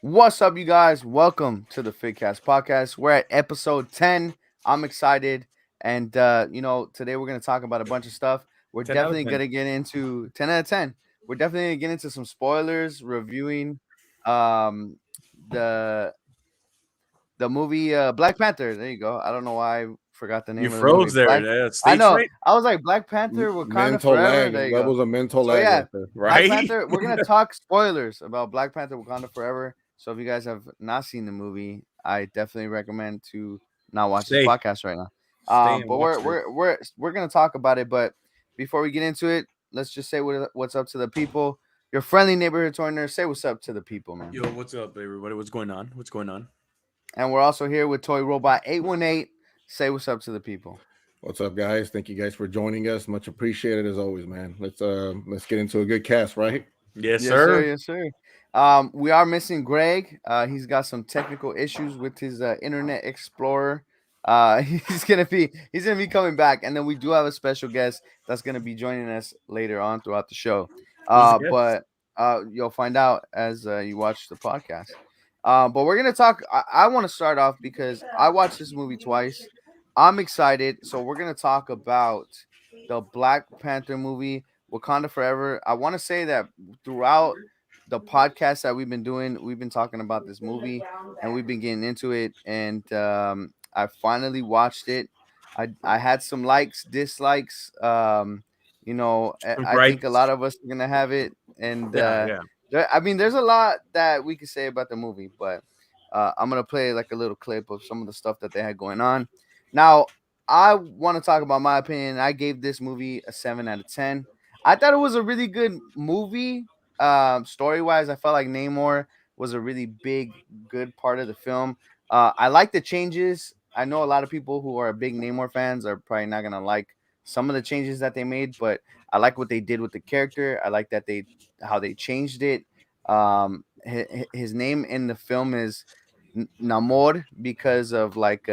What's up, you guys? Welcome to the Figcast podcast. We're at episode 10. I'm excited. And, today we're going to talk about a bunch of stuff. We're 10 out of definitely 10. going to get into 10 out of 10. We're definitely going to get into some spoilers, reviewing um, the the movie Black Panther. There you go. I don't know why I forgot the You name of the movie. froze there. Black. I Stage know. fright, I was like Black Panther, Wakanda Mental Forever. lag. There you That go. was a mental So lag yeah, right there. Black right? Panther. We're gonna talk spoilers about Black Panther: Wakanda Forever. So if you guys have not seen the movie, I definitely recommend to not watch this Stay. podcast right now. Stay and But watch we're this. we're we're we're gonna talk about it. But before we get into it, let's just say what's up to the people. Your friendly neighborhood toy nerd. Say what's up to the people, man. Yo, what's up, everybody? What's going on? What's going on? And we're also here with Toy Robot 818. Say what's up to the people. What's up, guys? Thank you guys for joining us. Much appreciated as always, man. Let's get into a good cast, right? Yes, Yes, sir. sir. Yes, sir. We are missing Greg. He's got some technical issues with his Internet Explorer. He's gonna be coming back, and then we do have a special guest that's gonna be joining us later on throughout the show. Who's the Uh, guest? but you'll find out as you watch the podcast. But we're gonna talk. I want to start off because I watched this movie twice. I'm excited, so we're gonna talk about the Black Panther movie, Wakanda Forever. I want to say that throughout the podcast that we've been doing, we've been talking about this movie and we've been getting into it. And I finally watched it. I had some likes, dislikes. Some I think a gripes. lot of us are gonna have it, and Yeah, yeah. I mean, there's a lot that we could say about the movie, but I'm gonna play like a little clip of some of the stuff that they had going on. Now, I want to talk about my opinion. I gave this movie a 7 out of 10. I thought it was a really good movie. Story wise, I felt like Namor was a really big, good part of the film. I like the changes. I know a lot of people who are big Namor fans are probably not gonna like some of the changes that they made, but I like what they did with the character. I like that they how they changed it. His name in the film is Namor because of like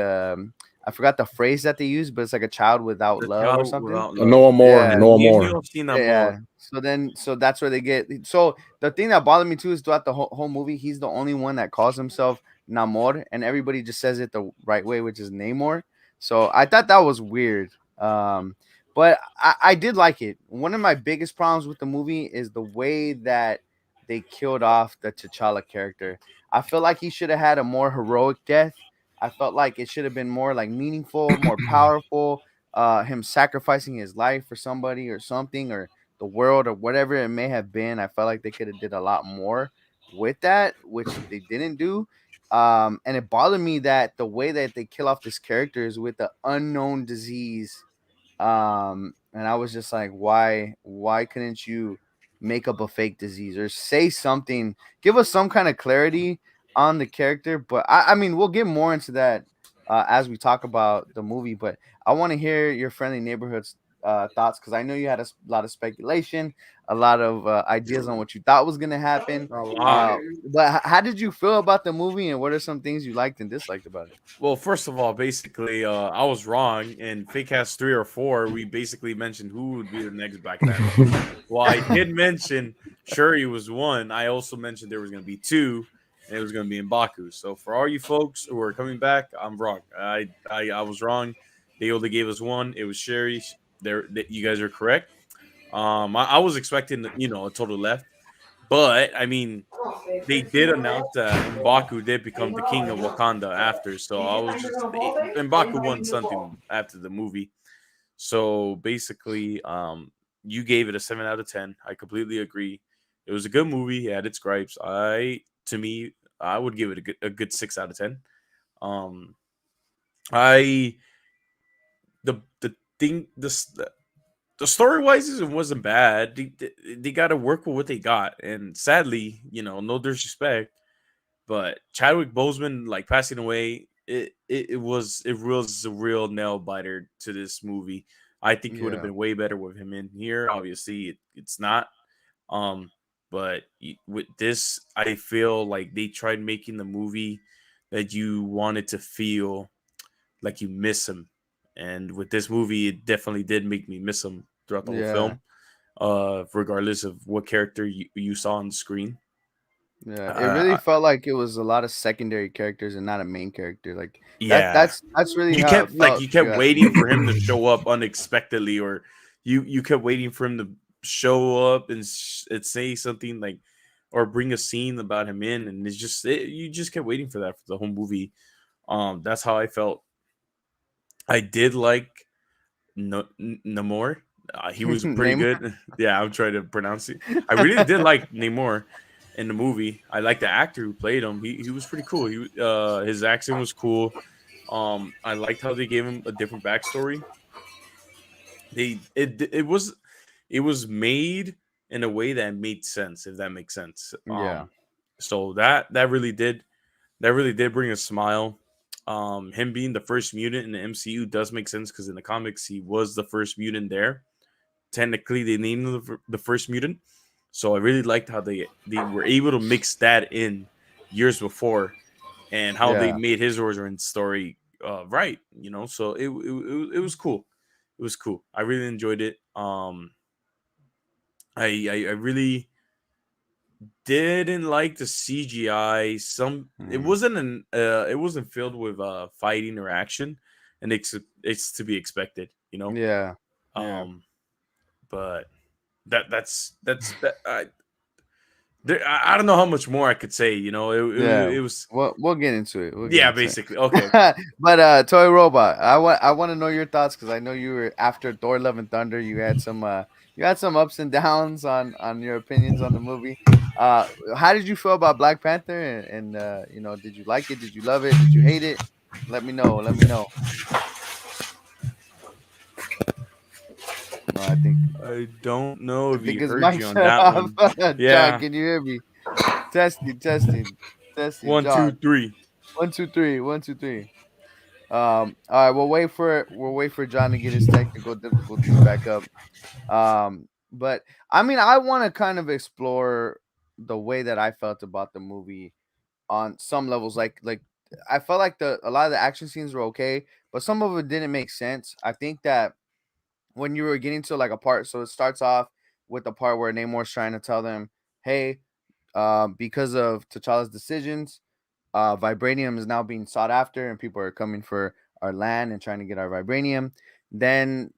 I forgot the phrase that they use, but it's like a child without The love or child something. without love. Noah More, Yeah, Noah You More. don't see no yeah. more. So that's where they get. So the thing that bothered me too is throughout the whole movie, he's the only one that calls himself Namor, and everybody just says it the right way, which is Namor. So I thought that was weird. But I did like it. One of my biggest problems with the movie is the way that they killed off the T'Challa character. I feel like he should have had a more heroic death. I felt like it should have been more like meaningful, more powerful. Him sacrificing his life for somebody or something or the world or whatever it may have been. I felt like they could have did a lot more with that, which they didn't do. And it bothered me that the way that they kill off this character is with the unknown disease. And I was just like, why couldn't you make up a fake disease or say something, give us some kind of clarity on the character? But I mean, we'll get more into that as we talk about the movie. But I want to hear your friendly neighborhoods thoughts because I know you had a lot of speculation, a lot of ideas on what you thought was gonna happen. A lot. But how did you feel about the movie, and what are some things you liked and disliked about it? Well, first of all, basically, I was wrong. In Figcast 3 or 4, we basically mentioned who would be the next Black Panther. Well, I did mention Shuri was one. I also mentioned there was going to be two, and it was going to be M'Baku. So for all you folks who are coming back, I'm wrong. I was wrong. They only gave us one. It was Shuri. You guys are correct. I was expecting a total left, but I mean they did announce that M'Baku did become the king of Wakanda after. So I was just M'Baku won something after the movie. So basically, you gave it a 7 out of 10. I completely agree. It was a good movie. It had its gripes. To me, I would give it a good 6 out of 10. Um, I the thing the story wise it wasn't bad. They got to work with what they got, and sadly, no disrespect, but Chadwick Boseman like passing away, it was a real nail biter to this movie. I think it would have Yeah, been way better with him in here. Obviously, it's not. Um, but with this, I feel like they tried making the movie that you wanted to feel like you miss him, and with this movie, it definitely did make me miss him throughout the whole yeah. film. Regardless of what character you saw on the screen. Yeah, it really Uh, felt like it was a lot of secondary characters and not a main character. Like that. yeah, That's really you how kept it felt. you kept Yeah, waiting for him to show up unexpectedly, or you kept waiting for him to show up and, and say something like, or bring a scene about him in, and you just kept waiting for that for the whole movie. That's how I felt. I did like Namor. He was pretty name. good. Yeah, I'm trying to pronounce it. I really did like Namor in the movie. I like the actor who played him. He was pretty cool. His accent was cool. I liked how they gave him a different backstory. It was made in a way that made sense, if that makes sense. Yeah, So that really did bring a smile. Him being the first mutant in the MCU does make sense because in the comics he was the first mutant there. Technically, they named him the first mutant. So I really liked how they were able to mix that in years before, and how they yeah. made his origin story right. You know, so it was cool. It was cool. I really enjoyed it. I really didn't like the CGI. Mm. It wasn't filled with fighting or action, and it's to be expected, you know. Yeah, yeah. Um, but that I don't know how much more I could say. You know, Yeah, it was we'll get into it. We'll get yeah, into basically okay. it. But Toy Robot, I want to know your thoughts because I know you were after Thor: Love and Thunder. You had some ups and downs on your opinions on the movie. How did you feel about Black Panther? And you know, did you like it? Did you love it? Did you hate it? Let me know. Let me know. No, I don't know I if he think his heard mic you on shut that off. one. John, Yeah, can you hear me? Testing, testing, testing. one, two, John, three. 1 2 3, 1 2 3. All right, we'll wait for John to get his technical difficulties back up. But I mean, I want to kind of explore the way that I felt about the movie on some levels. Like I felt like the a lot of the action scenes were okay, but some of it didn't make sense. I think that when you were getting to like a part, so it starts off with the part where Namor's trying to tell them, "Hey, because of T'Challa's decisions, vibranium is now being sought after, and people are coming for our land and trying to get our vibranium." Then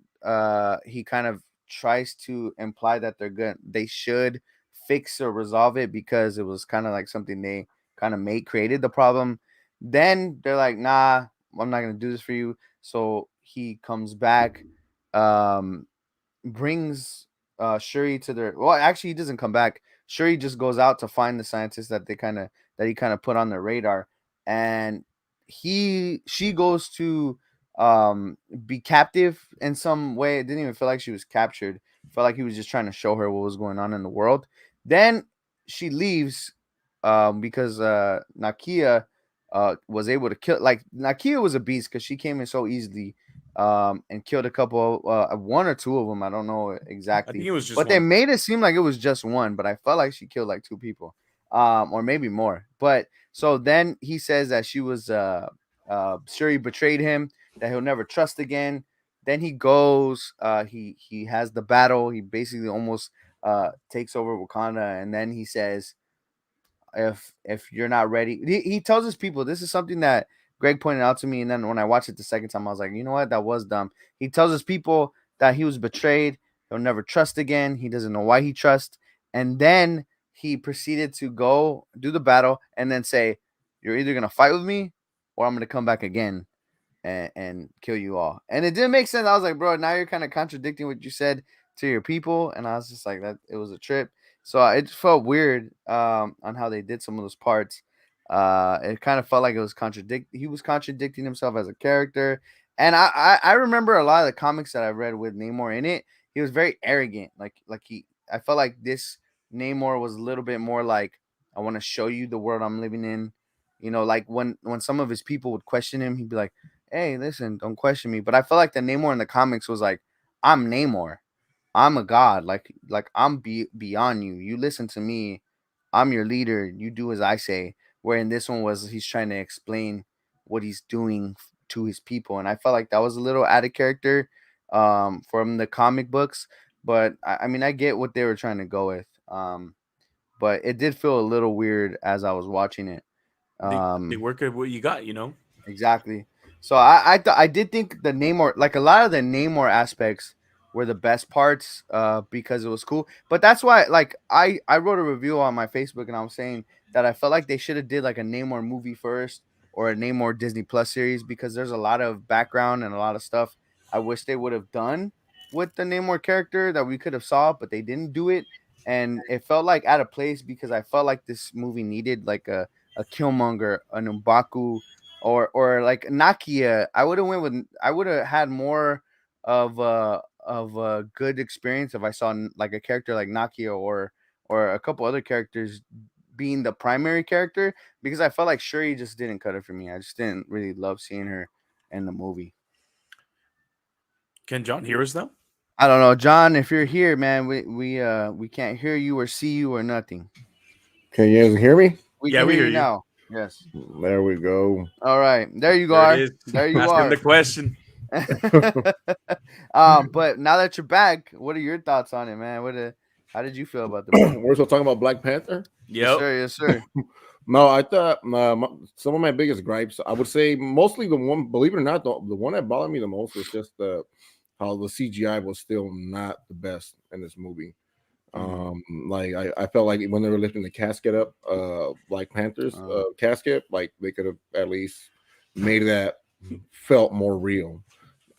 he kind of tries to imply that they should fix or resolve it because it was kind of like something they kind of made created the problem. Then they're like, "Nah, I'm not gonna do this for you." So he comes back, um, brings Shuri to their well, actually he doesn't come back. Shuri just goes out to find the scientists that he kind of put on their radar, and she goes to be captive in some way. It didn't even feel like she was captured. It felt like he was just trying to show her what was going on in the world. Then she leaves because Nakia was able to kill, like, Nakia was a beast because she came in so easily and killed a couple, one or two of them. I don't know I think exactly, it was just but they one. made it seem like it was just one. But I felt like she killed like two people, or maybe more. But so then he says that she was, Shuri betrayed him, that he'll never trust again. Then he goes, he has the battle. He basically almost takes over Wakanda, and then he says, if you're not ready, he tells his people, this is something that Greg pointed out to me, and then when I watched it the second time I was like, you know what, that was dumb. He tells his people that he was betrayed, he'll never trust again, he doesn't know why he trusts, and then he proceeded to go do the battle and then say, you're either gonna fight with me or I'm gonna come back again and kill you all. And it didn't make sense. I was like, bro, now you're kind of contradicting what you said to your people. And I was just like, that it was a trip. So it just felt weird on how they did some of those parts. It kind of felt like it was he was contradicting himself as a character. And I remember a lot of the comics that I read with Namor in it. He was very arrogant. I felt like this Namor was a little bit more like, I want to show you the world I'm living in. You know, like when some of his people would question him, he'd be like, hey, listen, don't question me. But I feel like the Namor in the comics was like, I'm Namor. I'm a god. Like I'm beyond you. You listen to me. I'm your leader. You do as I say. Where in this one was he's trying to explain what he's doing to his people, and I felt like that was a little added character from the comic books. But I mean, I get what they were trying to go with. but it did feel a little weird as I was watching it. They work at what you got, you know. Exactly. So I did think the Namor, like a lot of the Namor aspects were the best parts because it was cool. But that's why like I wrote a review on my Facebook and I was saying that I felt like they should have did like a Namor movie first or a Namor Disney Plus series because there's a lot of background and a lot of stuff I wish they would have done with the Namor character that we could have saw, but they didn't do it. And it felt like out of place because I felt like this movie needed like a Killmonger, an M'Baku, or like Nakia. I would have had more of a good experience if I saw like a character like Nakia or a couple other characters being the primary character because I felt like Shuri just didn't cut it for me. I just didn't really love seeing her in the movie. Can John hear us now? I don't know, John, if you're here, man, we can't hear you or see you or nothing. Can you guys hear me? We Yeah, can we hear hear you you. now. Yes. There we go. All right. There you There it are. is. There you Ask him are. the question. But now that you're back, what are your thoughts on it, man? How did you feel about the movie? We're still talking about Black Panther. Yes, Yep. sir. Yes, sir. No, I thought some of my biggest gripes, I would say mostly the one, believe it or not, the one that bothered me the most was just how the CGI was still not the best in this movie. Like I felt like when they were lifting the casket up, Black Panther's casket, like they could have at least made that felt more real.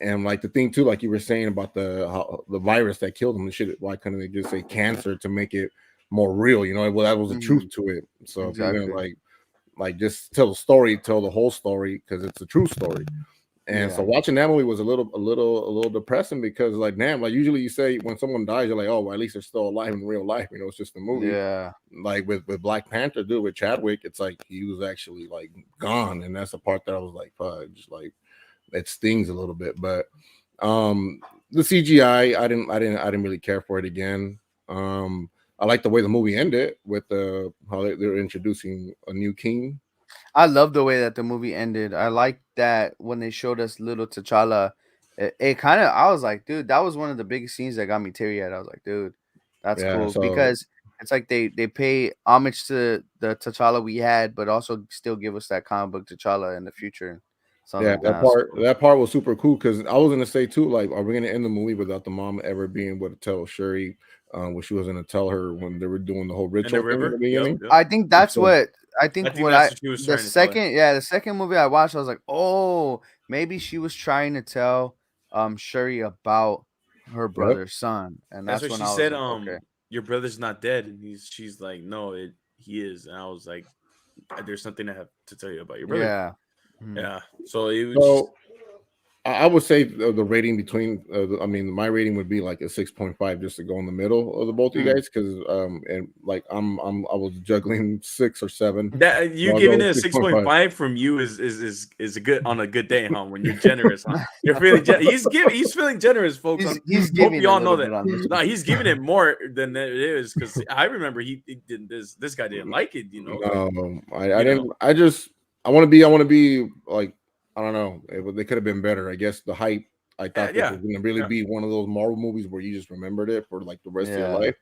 And like the thing too, like you were saying about the virus that killed him and shit, why couldn't they just say cancer to make it more real? You know, well, that was the truth to it. So if you're Exactly. gonna like just tell the story, tell the whole story because it's a true story. And so watching that movie was a little depressing because like damn, like usually you say when someone dies, you're like, oh, well, at least they're still alive in real life. You know, it's just a movie. Yeah. Like with Black Panther, dude, with Chadwick, it's like he was actually like gone, and that's the part that I was like, fuck, just like it stings a little bit. But the CGI, I didn't really care for it again. I like the way the movie ended with how they're introducing a new king. I love the way that the movie ended. I like that when they showed us little T'Challa, it kind of I was like, dude, that was one of the biggest scenes that got me teary eyed. I was like, dude, that's Yeah, cool so because it's like they pay homage to the T'Challa we had, but also still give us that comic book T'Challa in the future. Something yeah, like that. So, that part was super cool because I was gonna say too, like, are we gonna end the movie without the mom ever being able to tell Shuri what she was gonna tell her when they were doing the whole In the ritual thing in river. the beginning? I think that's So, what I I think think what that's what she was the trying to tell her. the second movie I watched, I was like, oh, maybe she was trying to tell Shuri about her yep. brother's son, and That's that's what when she I was said. like, okay, Your brother's not dead, and she's like, no, he is. And I was like, there's something I have to tell you about your brother. yeah. Mhm. Yeah. So it was just So I would say the rating between, I mean, my rating would be like a 6.5 just to go in the middle of the both of you Mm. guys because and like I was juggling 6 or 7. that you So I'll giving go it a 6.5. 6.5 from you is a good on a good day, huh? When you're generous, huh? You're feeling he's feeling generous, folks. He's Hope giving you a all know little that. bit on this No, one. he's giving it more than it is because I remember he did this guy didn't like it, you know. Like, I didn't. I want to be like I don't know. They could have been better. I guess the hype. I thought this yeah, was going to really yeah. be one of those Marvel movies where you just remembered it for like the rest of your Yeah, life,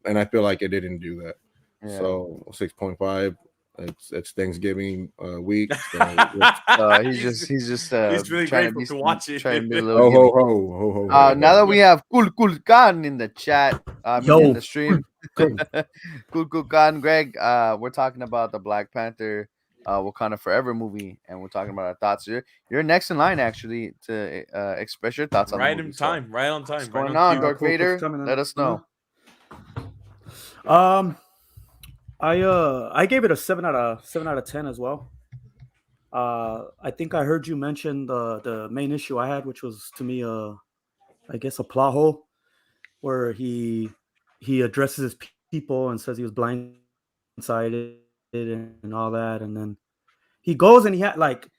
and I feel like it didn't do that. yeah. So 6.5. It's Thanksgiving week. So He's just He's really trying to grateful be to watch it. trying to be a little ho ho giving. ho ho ho ho. Now that ho. we have Cool Khan in the chat, I mean in Yo. the stream, Cool Khan, Greg, we're talking about the Black Panther, Wakanda Forever movie, and we're talking about our thoughts. You're next in line actually to express your thoughts on the Right movie. in So, time, right on what's time, right going on on, cue. Dark Cool, Vader? coming in. Let us know. I gave it a 7 out of 10 as well. I think I heard you mention the main issue I had, which was to me I guess a plot hole where he addresses his people and says he was blindsided and all that, and then he goes and he had like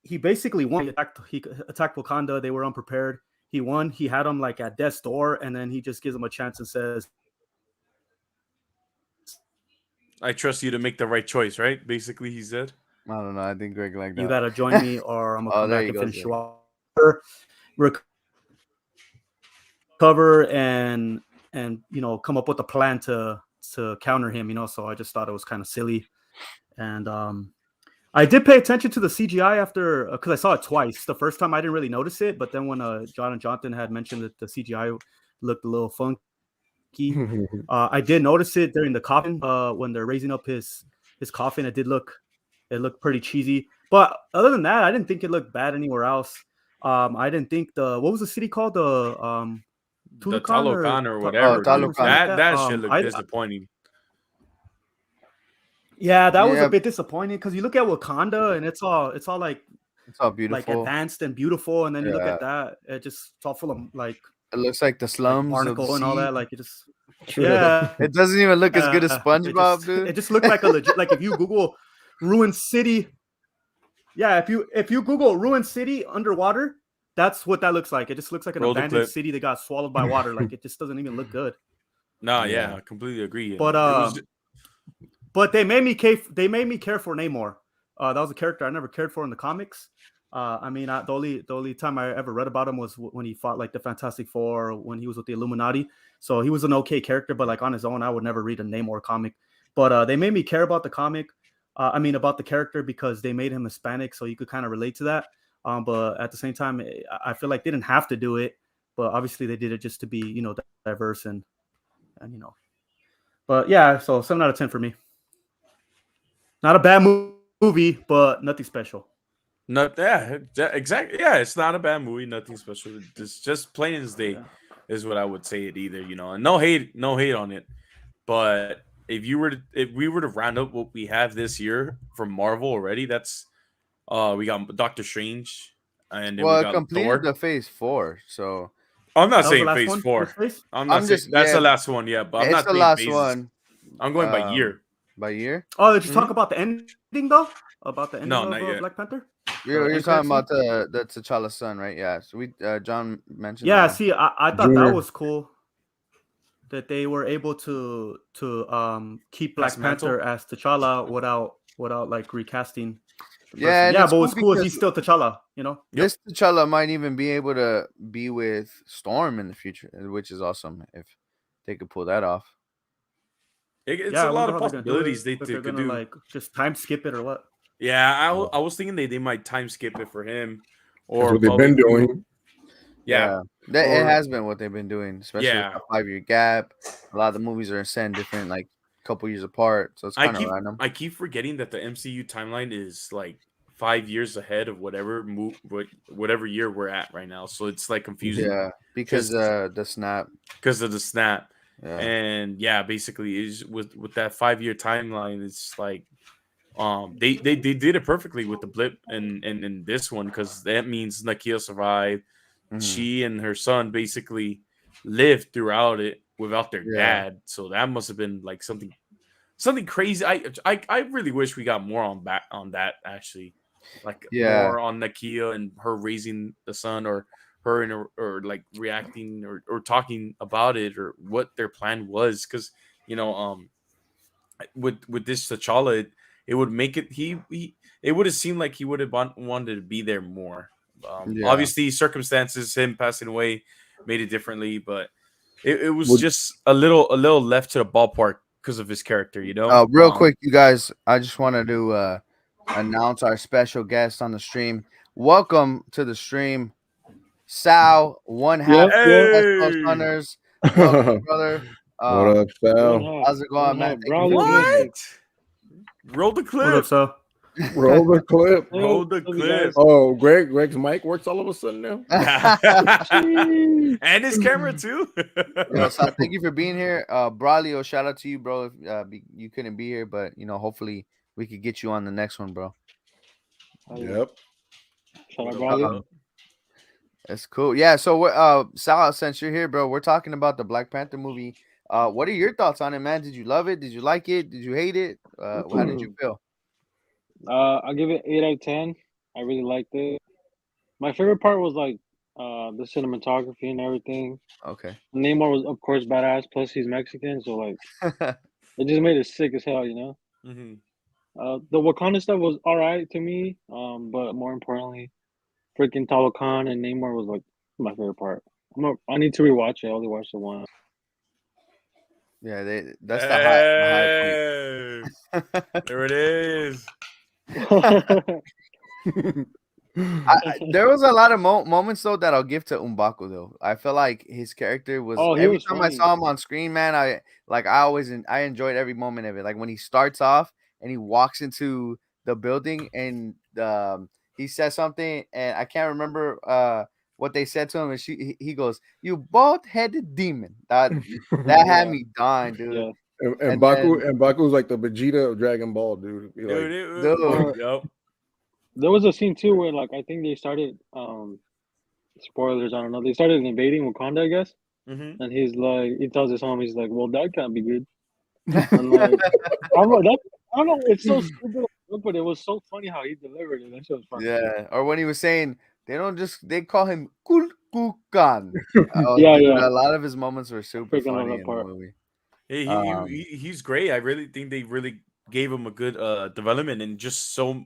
he basically won. He attacked Wakanda. They were unprepared. He won. He had them like at death's door, and then he just gives them a chance and says, I trust you to make the right choice, right? Basically, he said. I don't know. I think Greg like that. "You gotta join me, or I'm gonna Oh, come there back he and goes, finish Greg. you off." Recover and come up with a plan to to counter him, so I just thought it was kind of silly. And I did pay attention to the CGI after, because I saw it twice. The first time I didn't really notice it, but then when John and Jonathan had mentioned that the CGI looked a little funky, I did notice it during the coffin, when they're raising up his coffin. It looked pretty cheesy. But other than that, I didn't think it looked bad anywhere else. I didn't think what was the city called? The Talocan or whatever. Talocan. That shit looked disappointing. Yeah, that was a bit disappointing because you look at Wakanda and it's all like it's all beautiful, like advanced and beautiful, and then you look at that, it's all full of like it looks like the slums, like barnacle and all that. Like it just it doesn't even look as good as SpongeBob, dude. It just looked like a legit, like if you Google ruined city, if you Google ruined city underwater, that's what that looks like. It just looks like an abandoned city that got swallowed by water. Like it just doesn't even look good. No, I completely agree. But they made me care for Namor. That was a character I never cared for in the comics. I mean, the only time I ever read about him was when he fought like the Fantastic Four, or when he was with the Illuminati. So he was an okay character, but like on his own, I would never read a Namor comic. But they made me care about the comic. About the character, because they made him Hispanic, so you could kind of relate to that. But at the same time, I feel like they didn't have to do it, but obviously they did it just to be, diverse and. But yeah, so 7 out of 10 for me. Not a bad movie, but nothing special. Exactly. Yeah, it's not a bad movie, nothing special. It's just plain as day is what I would say it either, and no hate on it. But if we were to round up what we have this year from Marvel already, that's we got Doctor Strange, and then we got completed Thor. the Phase 4, so I'm not saying Phase 4. I'm not saying that's the last one, but I'm not the last phases. one. I'm going by year. By year? Oh, did you talk about the ending though? About the ending of Black Panther? You're talking about the T'Challa's son, right? Yeah. So John mentioned. Yeah. See, I thought that was cool that they were able to keep Black Panther as T'Challa without like recasting. But what's cool is he's still T'Challa. This T'Challa might even be able to be with Storm in the future, which is awesome if they could pull that off. It's a lot of possibilities they could do. Like just time skip it or what? Yeah, I was thinking they might time skip it for him. Or that's what they've been doing. Yeah. It has been what they've been doing, especially with a 5-year gap. A lot of the movies are set in different, like, couple years apart, so it's kind of random. I keep forgetting that the MCU timeline is like 5 years ahead of whatever year we're at right now. So it's like confusing. Yeah, because the snap. Because of the snap. Yeah. And basically is with that 5-year timeline, it's like they did it perfectly with the blip and this one, because that means Nakia survived. Mm-hmm. She and her son basically lived throughout it without their dad. So that must have been like something crazy. I really wish we got more on that actually. Like more on Nakia and her raising the son, or her or like reacting or talking about it, or what their plan was, because with this T'Challa, it would make it it would have seemed like he would have wanted to be there more. Obviously circumstances, him passing away, made it differently, but it was just a little left to the ballpark because of his character, Real quick, you guys, I just wanted to announce our special guest on the stream. Welcome to the stream, Sal, one half of Hunters. Welcome, brother. What up, Sal? How's it going, man? What? Roll the clip. What up, Sal? Roll the clip. Roll the clip. Oh, Greg's mic works all of a sudden now. And his camera too. So thank you for being here. Braulio, shout out to you, bro. If you couldn't be here, but hopefully we could get you on the next one, bro. Yep. Shout out, Braulio. That's cool. Yeah, so Sal, since you're here, bro, we're talking about the Black Panther movie. What are your thoughts on it, man? Did you love it? Did you like it? Did you hate it? How did you feel? I'll give it 8 out of 10. I really liked it. My favorite part was like the cinematography and everything. Okay. Namor was, of course, badass. Plus, he's Mexican, so like it just made it sick as hell, Mm-hmm. The Wakanda stuff was all right to me, but more importantly, freaking Talocan and Namor was like my favorite part. I need to rewatch it. I only watched it once. Yeah, that's the high point. There it is. There was a lot of moments though that I'll give to M'Baku though. I feel like his character was Oh, he every was time I funny. saw him on screen, man. I enjoyed every moment of it. Like when he starts off and he walks into the building and he says something and I can't remember what they said to him and he goes, "You bald headed demon." That had Yeah, me dying, dude. yeah. And And then Baku was like the Vegeta of Dragon Ball, dude. Be like, dude, Yep. There was a scene too where like I think they started spoilers, I don't know. They started invading Wakanda, I guess. Mm-hmm. And he's like he tells his homie, he's like, well, that can't be good. And like I'm like that I don't know, it's so stupid, but it was so funny how he delivered it. That shit was funny. yeah, or when he was saying they call him Kulkukan. Oh, Yeah, dude, yeah. a lot of his moments were I super freaking love funny that in the part. movie. He's great. I really think they really gave him a good development in just so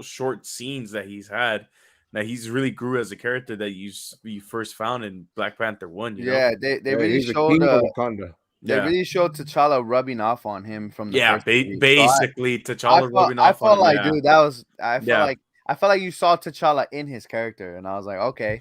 short scenes that he's had. That he's really grew as a character that you first found in Black Panther 1. You know. Yeah, they yeah, really he's the showed king of Wakanda. they Yeah. really showed T'Challa rubbing off on him from the Yeah. first movie. So Basically, T'Challa rubbing I off on felt him. like, Yeah. dude, Yeah. I felt like you saw T'Challa in his character, and I was like, okay,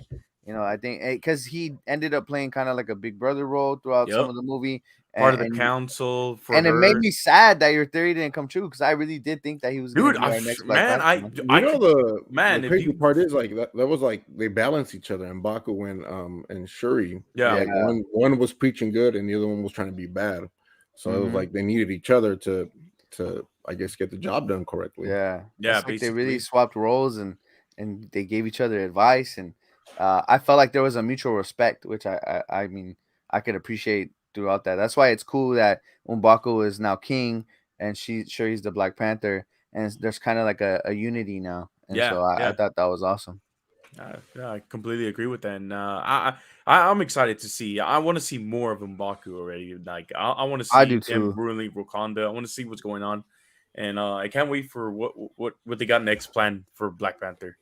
I think because he ended up playing kind of like a big brother role throughout some Yep. of the movie, Part of the and council for and it made her. me sad that your theory didn't come true because I really did think that he was gonna Dude, be our next Black man, Panther. Man. You know the if crazy you part is like that was like they balance each other, and Baku and Shuri. Yeah. Like one was preaching good and the other one was trying to be bad. So it was like they needed each other to I guess get the job done correctly. Yeah, Yeah, it's like they really basically. swapped roles and they gave each other advice, and I felt like there was a mutual respect, which I mean I could appreciate throughout that. That's why it's cool that M'Baku is now king and Shuri's the Black Panther, and there's kind of like a unity now, and Yeah, so I yeah. thought that was awesome. Yeah, I completely agree with that. And I'm excited to see. I want to see more of M'Baku already. Like I want to I do see him too. ruling Wakanda. I want to see what's going on, and I can't wait for what they got next planned for Black Panther.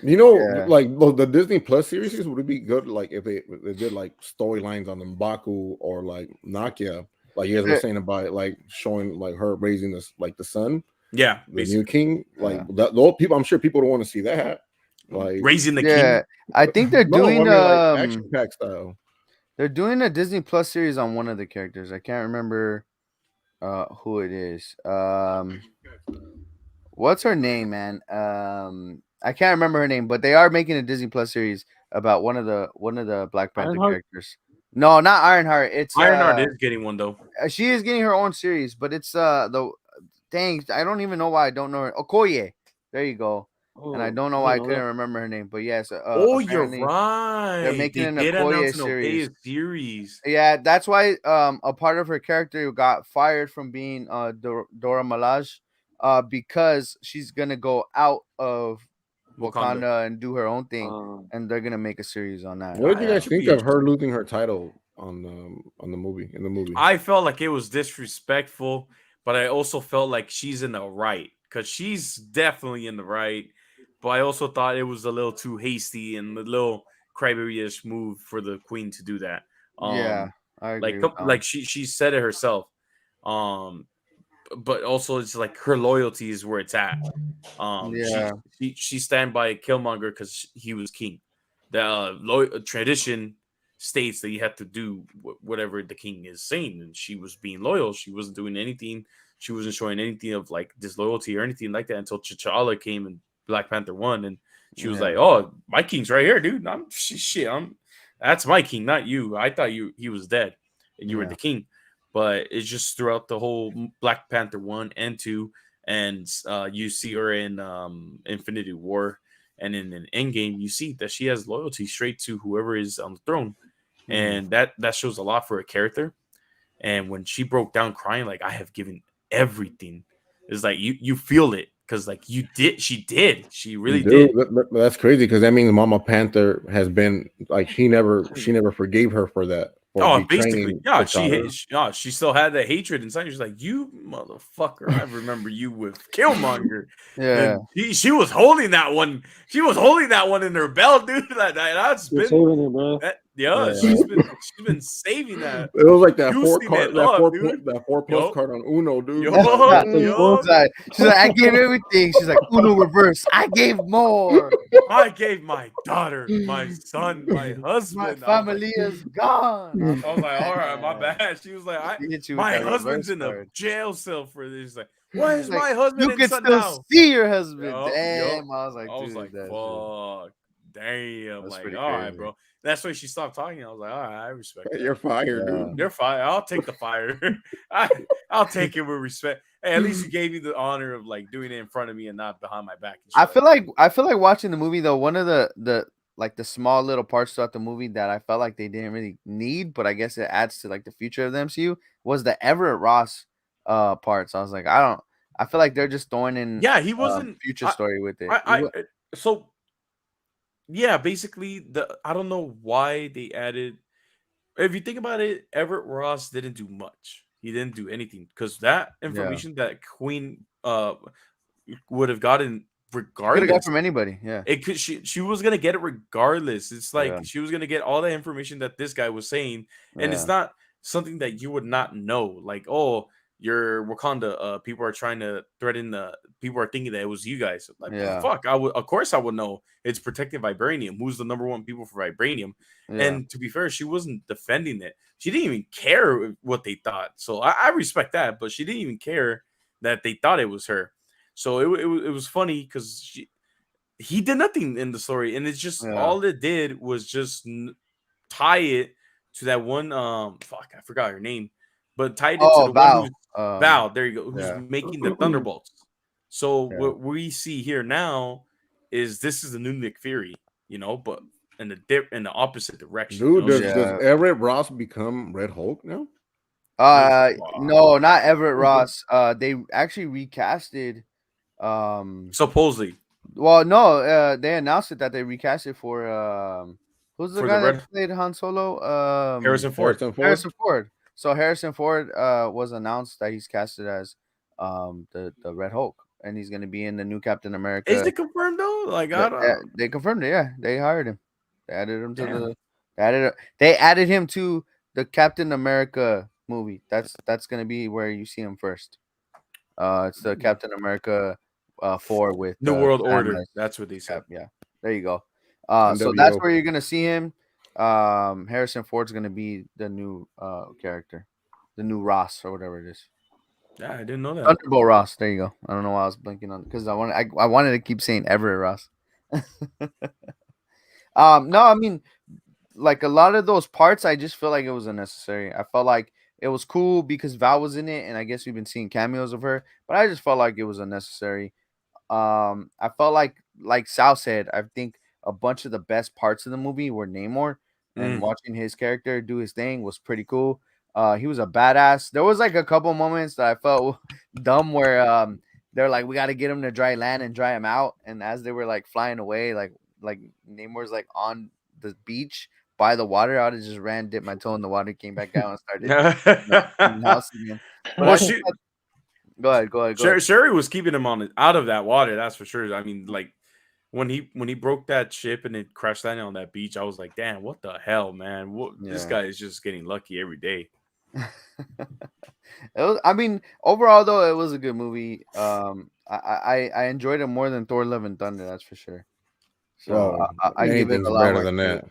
You know, Yeah. like the Disney Plus series would it be good like if they did like storylines on M'Baku or like Nakia, like you guys were Yeah. saying about like showing like her raising this like the son, Yeah, the new king, like Yeah. that. Those people, I'm sure people don't want to see that. Like raising the Yeah, king. I think they're no, doing I mean like action pack style. they're doing a Disney Plus series on one of the characters. I can't remember who it is. What's her name, man? I can't remember her name, but they are making a Disney Plus series about one of the Black Panther Ironheart? characters. No, not Ironheart. It's Ironheart is getting one though. she is getting her own series, but it's the dang, I don't even know why I don't know her. Okoye. There you go. And I Oh, don't know I why I didn't know couldn't that. remember her name, but yes, Oh, you're apparently right. making They an did Okoye announce an series. Okoye series. Yeah, that's why a part of her character got fired from being Dora Milaje because she's gonna go out of Wakanda and do her own thing, and they're gonna make a series on that. What did you That guys should think be of her losing her title on the movie in the movie? I felt like it was disrespectful, but I also felt like she's in the right because she's definitely in the right. But I also thought it was a little too hasty and a little crybaby-ish move for the queen to do that. Yeah, I agree with that. Like she said it herself. But also it's like her loyalty is where it's at. Yeah. She stand by Killmonger because he was king. The tradition states that you have to do whatever the king is saying, and she was being loyal. She wasn't doing anything. She wasn't showing anything of like disloyalty or anything like that until T'Challa came and Black Panther 1, and she was like, "Oh, my king's right here, dude. That's my king, not you. I thought he was dead, and you were the king." But it's just throughout the whole Black Panther 1 and 2, and you see her in Infinity War and in an Endgame, you see that she has loyalty straight to whoever is on the throne, and that shows a lot for a character. And when she broke down crying, like, I have given everything, it's like you feel it because like she really did. That's crazy because that means Mama Panther has been like she never forgave her for that. Oh, basically, yeah. She still had that hatred inside. She's like, "You motherfucker! I remember you with Killmonger." Yeah, and she was holding that one. She was holding that one in her belt, dude. That's been saving it, bro. Yeah, Yeah. she's been saving that. It was like that four Juicing card, it up, dude. that 4+ Yup. card on Uno, dude. Yup, She's like, I gave everything. She's like, Uno reverse. I gave more. I gave my daughter, my son, my My husband. family is gone. I was like, all right, my bad. She was like, She hit you with my that husband's reverse in a card. jail cell for this. She's like, why is She's like, my husband you and can son still now? see your husband. Yup, Damn. yup. I was like, I was dude, like, that's fuck, damn. That's Like, pretty all right, crazy. bro. That's why she stopped talking. I was like, all right, I respect that. You're fired, Yeah. dude. You're fine. I'll take the fire. I'll take it with respect. Hey, at least you gave me the honor of like doing it in front of me and not behind my back. And shit I feel like watching the movie though. One of the like the small little parts throughout the movie that I felt like they didn't really need, but I guess it adds to like the future of the MCU was the Everett Ross parts. I was like, I feel like they're just throwing in Yeah, he wasn't future story with it. So yeah, basically I don't know why they added. If you think about it, Everett Ross didn't do much. He didn't do anything because that information that Queen would have gotten Could have got regardless. from anybody. Yeah. It could she was gonna get it regardless. It's like Yeah. she was gonna get all the information that this guy was saying, and it's not something that you would not know. Like, oh, you're Wakanda. People are trying to threaten the people are thinking that it was you guys. Like, Yeah. fuck, of course I would know. It's protecting vibranium. Who's the number one people for vibranium? Yeah. And to be fair, she wasn't defending it. She didn't even care what they thought. So I respect that, but she didn't even care that they thought it was her. So it was funny because he did nothing in the story, and it's just all it did was just tie it to that one. Fuck, I forgot her name, but tied it to the Val. one who's Val. There you go. Who's making the Thunderbolts? So what we see here now is this is the new Nick Fury, but in the opposite direction. Dude, does Everett Ross become Red Hulk now? No, not Everett Ross. They actually recasted. Supposedly. Well, no, they announced it that they recast it for who's the guy that played Han Solo? Harrison Ford. Harrison Ford. So Harrison Ford was announced that he's casted as the Red Hulk, and he's gonna be in the new Captain America. Is it confirmed though? Like they confirmed it. Yeah, they hired him. They added him to they added him to the Captain America movie. That's gonna be where you see him first. It's the Captain America 4 with New World Order. That's what they said. Yeah, there you go. So that's where you're gonna see him. Harrison Ford's gonna be the new character, the new Ross or whatever it is. Yeah, I didn't know that. Thunderbolt Ross. There you go. I don't know why I was blinking on because I wanted to keep saying Everett Ross. No, I mean, like a lot of those parts, I just feel like it was unnecessary. I felt like it was cool because Val was in it, and I guess we've been seeing cameos of her, but I just felt like it was unnecessary. I felt like Sal said, I think a bunch of the best parts of the movie were Namor, and watching his character do his thing was pretty cool. He was a badass. There was like a couple moments that I felt dumb where they're like, we got to get him to dry land and dry him out, and as they were like flying away, like Namor's like on the beach by the water, I would have just ran, dipped my toe in the water, came back out, and started in the house again. But go ahead. Sherry was keeping him out of that water, that's for sure. I mean, like when he broke that ship and it crashed landing on that beach, I was like, damn, what the hell, man? This guy is just getting lucky every day. I mean, overall though, it was a good movie. I enjoyed it more than Thor: Love and Thunder, that's for sure. So I give it a lot better than that.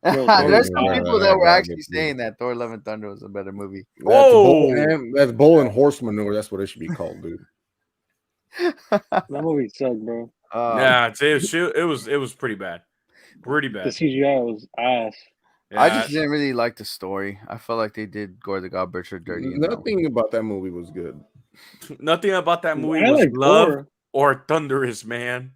There's some people that were actually saying that Thor: Love and Thunder was a better movie. That's bull and horse manure. That's what it should be called, dude. That movie sucked, bro. Yeah, it was pretty bad. Pretty bad. The CGI was ass. Yeah, I just didn't really like the story. I felt like they did Gore the God Butcher dirty. Nothing about that movie was good. Nothing about that movie was love or thunderous, man.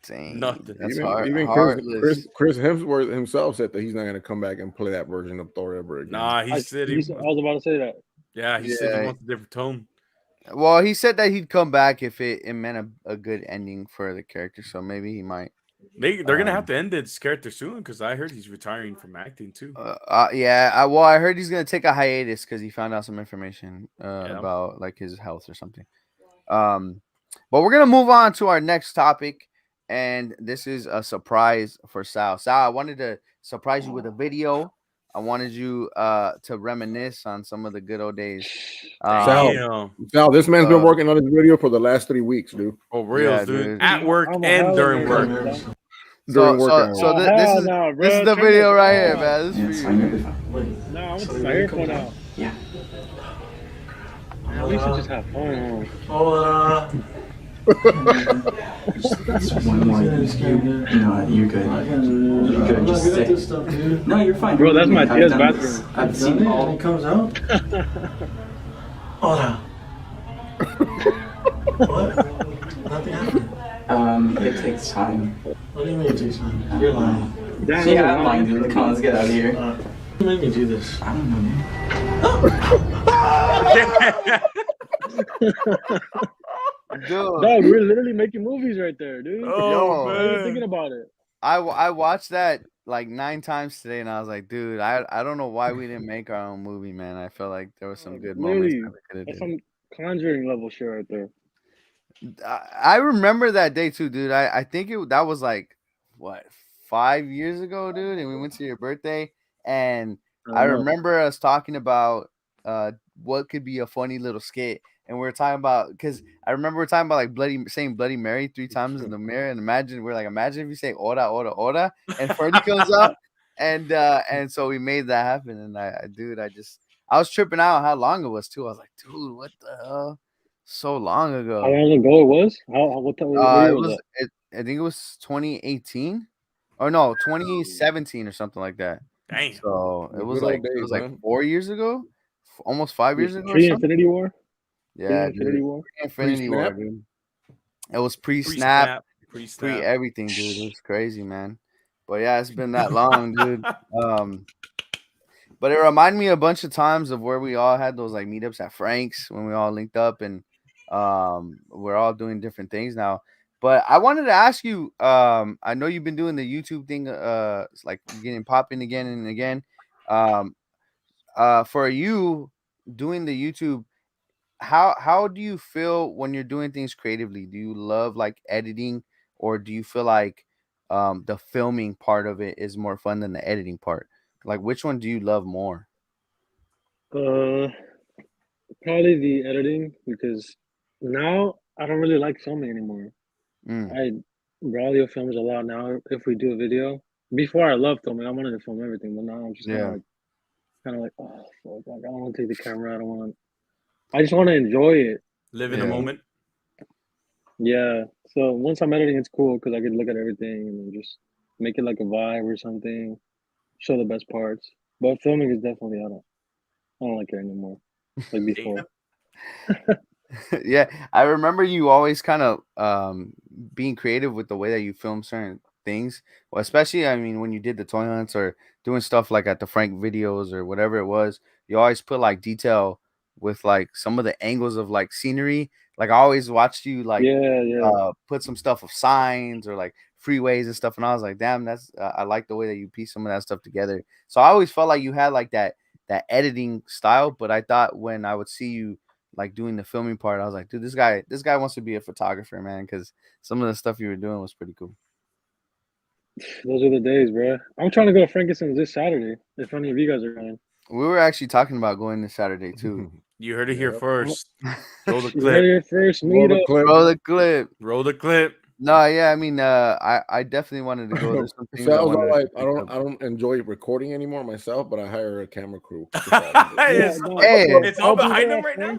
Dang, nothing. That's even Chris Hemsworth himself said that he's not going to come back and play that version of Thor ever again. Nah, he said I was about to say that. Yeah, he said he wants a different tone. Well, he said that he'd come back if it meant a good ending for the character. So maybe he might. They're gonna have to end this character soon because I heard he's retiring from acting too. I heard he's gonna take a hiatus because he found out some information about like his health or something. But we're gonna move on to our next topic, and this is a surprise for Sal. Sal, I wanted to surprise you with a video. I wanted you to reminisce on some of the good old days. Damn. Sal, this man's been working on this video for the last 3 weeks, dude. Oh, reals, Yeah, dude. dude. At work I'm a and hell during of work. a- During work hours. So this hell is no, this is bro. the Turn video this right here, off. man. This Yeah, is it's for fine. you. You'll be fine. Look. No, I want to So take the my video earphone comes out. out. Yeah. Man, we should just have fun. That's one more. No, you're good. You're good. Just stay. No, you're fine. Bro, that's my I've Tia's done this. bathroom. I've seen all. It comes out. Hola. What? Nothing happened. It takes time. What do you mean it takes time? You're lying. Damn, Yeah, I'm lying, dude. Come on, let's get out of here. You made me do this. I don't know, man. Dude, Dog, we're literally making movies right there, dude. Oh, I'm not even man. thinking about it. I watched that like 9 times today, and I was like, dude, I don't know why we didn't make our own movie, man. I felt like there was some good moments Literally, that we could have that's did. some Conjuring level shit right there. I remember that day too, dude. I think that was like what 5 years ago, dude, and we went to your birthday, and I remember us talking about what could be a funny little skit, and we are talking about because I remember we are talking about like saying Bloody Mary 3 times in the mirror, and imagine if you say ora ora ora, and Ferdy comes up, and so we made that happen, and I was tripping out how long it was too. I was like, dude, what the hell? So long ago. How long ago it was? What time? What year was that? I think it was 2018 or no 2017 or something like that. Damn. So it The was good old like days, man. 4 years ago, almost 5 years ago. Or something. Pre-Infinity War? Yeah, Pre-Infinity dude. War? Infinity War, Pre-snap? dude. It was pre-snap, Pre-snap. pre-everything, dude. It was crazy, man. But yeah, it's been that long, dude. But it reminded me a bunch of times of where we all had those like meetups at Frank's when we all linked up, and we're all doing different things now. But I wanted to ask you, I know you've been doing the YouTube thing, it's like getting popping again and again. For you doing the YouTube, how do you feel when you're doing things creatively? Do you love like editing, or do you feel like the filming part of it is more fun than the editing part? Like, which one do you love more? Probably the editing, because now I don't really like filming anymore. Braulio films a lot now. If we do a video, before I loved filming, I wanted to film everything, but now I'm just kind of like, oh fuck, like I don't want to take the camera. I just want to enjoy it. Live in the moment. Yeah. So once I'm editing, it's cool because I can look at everything and then just make it like a vibe or something. Show the best parts. But filming is definitely I don't like it anymore. Like before. Yeah, I remember you always kind of being creative with the way that you film certain things. Well, especially I mean when you did the toy hunts or doing stuff like at the Frank videos or whatever it was, you always put like detail with like some of the angles of like scenery. Like I always watched you like put some stuff of signs or like freeways and stuff, and I was like, damn, that's I like the way that you piece some of that stuff together. So I always felt like you had like that editing style, but I thought when I would see you like doing the filming part, I was like, dude, this guy wants to be a photographer, man, because some of the stuff you were doing was pretty cool. Those are the days, bro. I'm trying to go to Frankenstein's this Saturday. If any of you guys are going. We were actually talking about going this Saturday too. You heard it here first. Roll the You heard clip. it first, Roll the meetup. clip. Roll the clip. Roll the clip. No, yeah, I mean, I definitely wanted to go. There's some things I Sal's all wanted like, to I don't enjoy recording anymore myself, but I hire a camera crew. It's, no, it's all I'll be behind there him right now.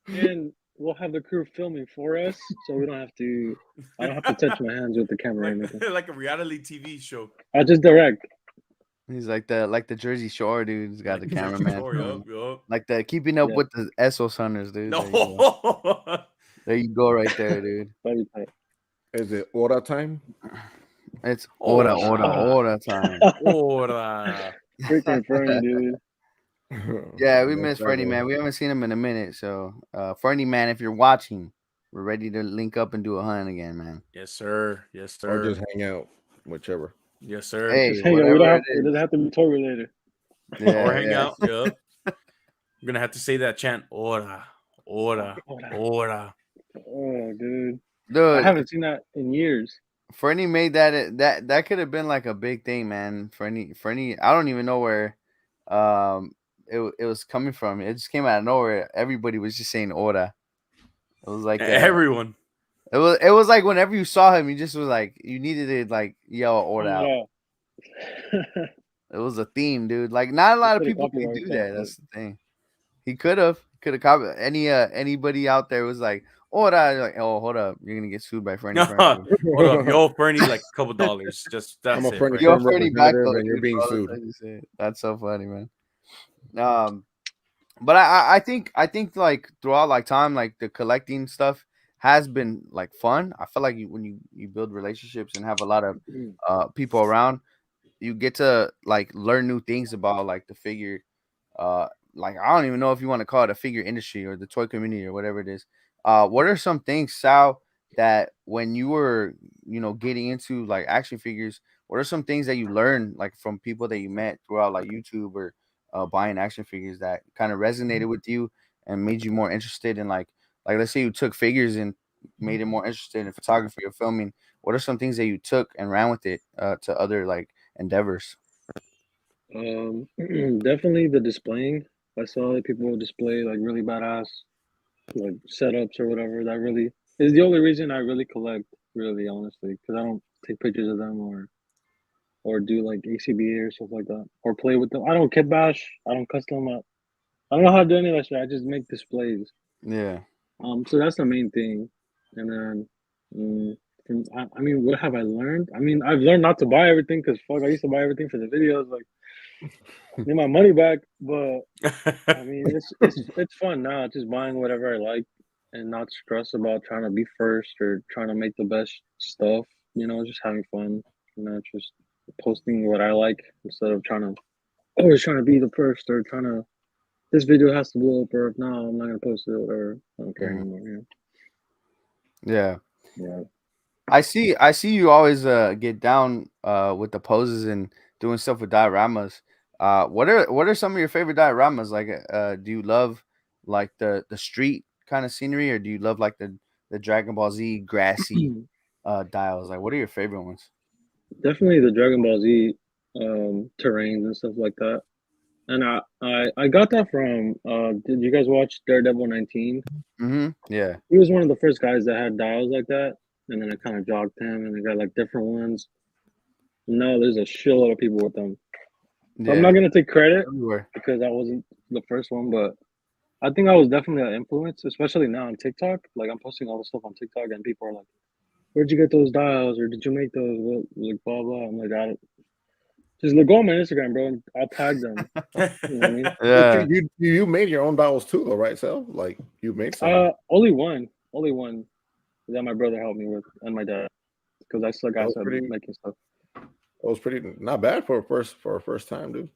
And we'll have the crew filming for us, so we don't have to. I don't have to touch my hands with the camera or anything. Like a reality TV show. I just direct. He's like the Jersey Shore dude. He's got the cameraman. Yup. Like the keeping up Yeah. with the Essos hunters, dude. No. There you go right there, dude. Very tight. Is it order time? It's order time. Ora. Freaking Fernie, dude. Yeah, we miss Freddie, man. We haven't seen him in a minute. So, Freddie, man, if you're watching, we're ready to link up and do a hunt again, man. Yes, sir. Yes, Or sir. just hang out, whichever. Yes, sir. Hey, Just hang out. whatever Oh, It doesn't have to be toy related. Yeah, or hang yeah. out. Yup. I'm gonna have to say that chant. Ora. Ora. Ora. Oh, dude. I Dude, haven't seen that in years. Fernie made that could have been like a big thing, man. Fernie, I don't even know where it was coming from. It just came out of nowhere. Everybody was just saying "ora." It was like Everyone. it was like whenever you saw him, you just was like you needed to like yell "ora" out. Yeah. It was a theme, dude. Like not a lot of people can do that. That's the thing. He could have copied anybody out there was like, "Ora," like, oh, hold up, you're gonna get sued by Fernie. Hold up, yo, Fernie, like a couple dollars. Just that's I'm a it. Fernie Right? Yo, firm Fernie back representative, though, and you're dude, being bro. sued. That's so funny, man. But I think like throughout like time, like the collecting stuff has been like fun. I feel like when you build relationships and have a lot of people around, you get to like learn new things about like the figure. Like I don't even know if you want to call it a figure industry or the toy community or whatever it is. What are some things, Sal, that when you were getting into like action figures, what are some things that you learned like from people that you met throughout like YouTube or buying action figures that kind of resonated with you and made you more interested in like let's say you took figures and made it more interested in photography or filming. What are some things that you took and ran with it to other like endeavors? Definitely the displaying. I saw that people display like really badass like setups or whatever. That really is the only reason I really collect, really honestly, because I don't take pictures of them or do like ACBA or stuff like that, or play with them. I don't kit bash. I don't custom up. I don't know how to do any of that shit. I just make displays. Yeah. So that's the main thing. And then, I mean, what have I learned? I mean, I've learned not to buy everything because fuck, I used to buy everything for the videos. Like, need my money back. But I mean, it's fun now. Just buying whatever I like and not stress about trying to be first or trying to make the best stuff. Just having fun. Just posting what I like instead of always trying to be the first or trying to. This video has to blow up, or if not, I'm not gonna post it. Or I don't care anymore. Yeah. Yeah. I see you always get down with the poses and doing stuff with dioramas. What are some of your favorite dioramas? Like do you love like the street kind of scenery or do you love like the Dragon Ball Z grassy dials? Like what are your favorite ones? Definitely the Dragon Ball Z terrains and stuff like that. And I got that from did you guys watch Daredevil 19? Yeah. He was one of the first guys that had dials like that, and then I kind of jogged him and I got like different ones. No, there's a shitload of people with them. So I'm not gonna take credit Everywhere. because I wasn't the first one, but I think I was definitely an influence, especially now on TikTok. Like I'm posting all the stuff on TikTok and people are like, where'd you get those dials or did you make those? What, like blah blah. I'm like, I don't. Just go on my Instagram, bro, and I'll tag them. You know what I mean? Yeah. You made your own dials too, though, right, Sal? Like you made some. Only one that my brother helped me with, and my dad, because I still got started making stuff. It was pretty not bad for a first time, dude.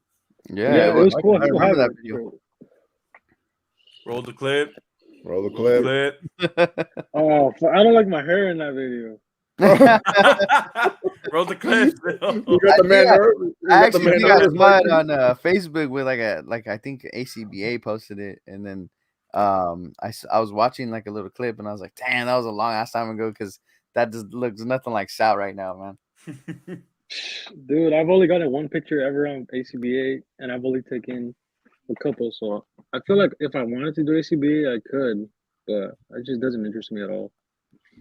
Yeah, it was cool. I remember that video. Roll the clip. Roll the clip. Oh, I don't like my hair in that video. Roll the clip. You got the man. I actually think I saw it on Facebook with like I think ACBA posted it, and then I was watching like a little clip, and I was like, damn, that was a long ass time ago because that just looks nothing like Sal right now, man. Dude, I've only gotten one picture ever on ACBA, and I've only taken a couple. So I feel like if I wanted to do ACBA, I could, but it just doesn't interest me at all.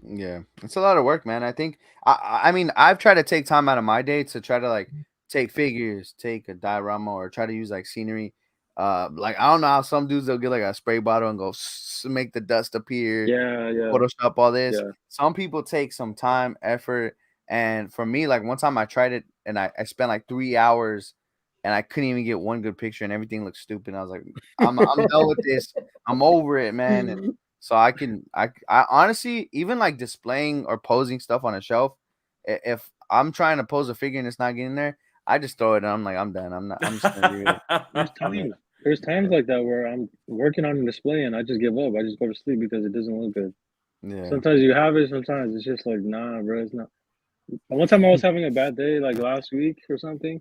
Yeah, it's a lot of work, man. I think I mean I've tried to take time out of my day to try to like take figures, take a diorama, or try to use like scenery. Like I don't know how some dudes they'll get like a spray bottle and go make the dust appear. Yeah. Photoshop all this. Yeah. Some people take some time, effort, and for me, like one time I tried it and I spent like 3 hours and I couldn't even get one good picture and everything looked stupid. And I was like, I'm done with this. I'm over it, man. And so I honestly, even like displaying or posing stuff on a shelf, if I'm trying to pose a figure and it's not getting there, I just throw it and I'm like, I'm done. I'm just gonna leave it. There's times like that where I'm working on a display and I just give up. I just go to sleep because it doesn't look good. Yeah. Sometimes you have it, sometimes it's just like, nah, bro, it's not. One time I was having a bad day, like last week or something.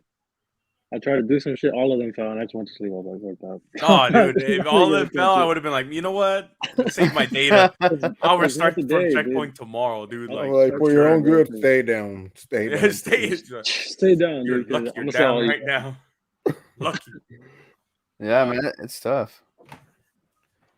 I tried to do some shit. All of them fell, and I just went to sleep. I was like, fuck that. Oh, dude, if all of them fell, I would have been like, you know what? Save my data. I'll It's not restart the from day, checkpoint dude. tomorrow, dude. I'm I'm Like, like, for your own good, bro. stay down. Stay down. Stay down, You're dude. 'cause lucky I'm you're gonna say all down you. right now. Lucky. Yeah, man, it's tough.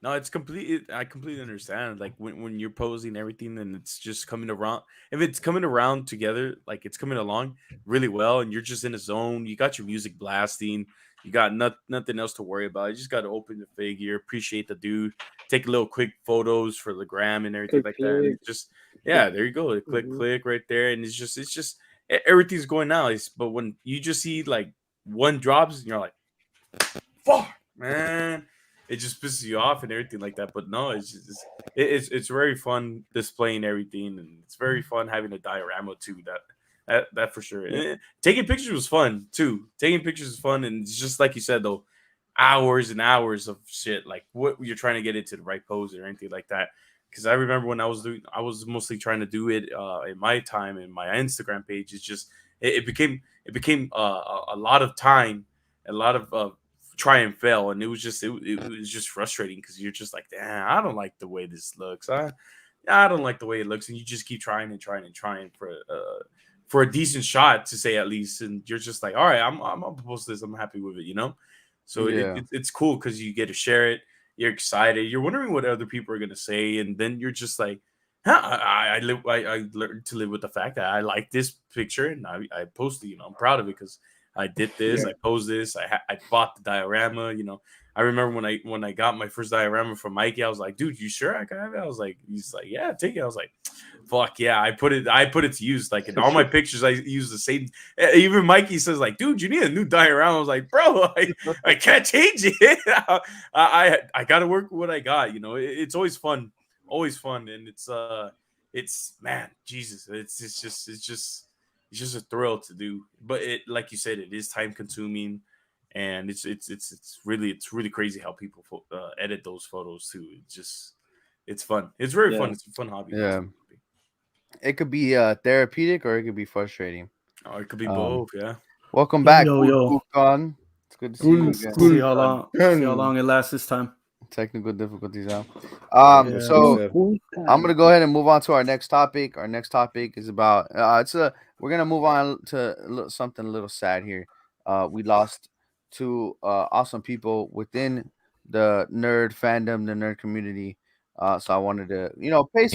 No, it's complete. I completely understand. Like when you're posing everything and it's just coming around. If it's coming around together, like it's coming along really well, and you're just in a zone. You got your music blasting. You got nothing else to worry about. You just got to open the figure, appreciate the dude, take a little quick photos for the gram and everything like that. And just there you go. Click right there, and it's just everything's going nice. But when you just see like one drops, and you're like, fuck, man. It just pisses you off and everything like that. But no, it's very fun displaying everything, and it's very fun having a diorama too. That for sure. Taking pictures was fun too. Taking pictures is fun, and it's just like you said though, hours and hours of shit. Like what you're trying to get into the right pose or anything like that. Because I remember when I was mostly trying to do it in my time in my Instagram page. It's just it became a lot of time, a lot of try and fail, and it was just frustrating because you're just like, damn, I don't like the way this looks. I don't like the way it looks, and you just keep trying and trying and trying for a decent shot to say at least, and you're just like, all right, I'm gonna post this. I'm happy with it. So it's cool because you get to share it. You're excited. You're wondering what other people are gonna say, and then you're just like, huh, I learned to live with the fact that I like this picture, and I posted. I'm proud of it because I did this. I posed this. I bought the diorama. I remember when I got my first diorama from Mikey. I was like, dude, you sure I can have it? I was like, he's like, yeah, take it. I was like, fuck yeah. I put it to use. Like in all my pictures, I use the same. Even Mikey says like, dude, you need a new diorama. I was like, bro, I can't change it. I got to work with what I got. It's always fun, and it's man, Jesus, it's just a thrill to do, but like you said, it is time consuming, and it's really crazy how people edit those photos too. It's fun. It's very fun. It's a fun hobby. Yeah, it could be therapeutic or it could be frustrating. Oh, it could be both. Yeah. Welcome back, yo. Gone. It's good to see you again. See how long it lasts this time. Technical difficulties out. So I'm gonna go ahead and move on to our next topic. Our next topic is about we're gonna move on to something a little sad here. We lost two awesome people within the nerd fandom, the nerd community. So I wanted to pay.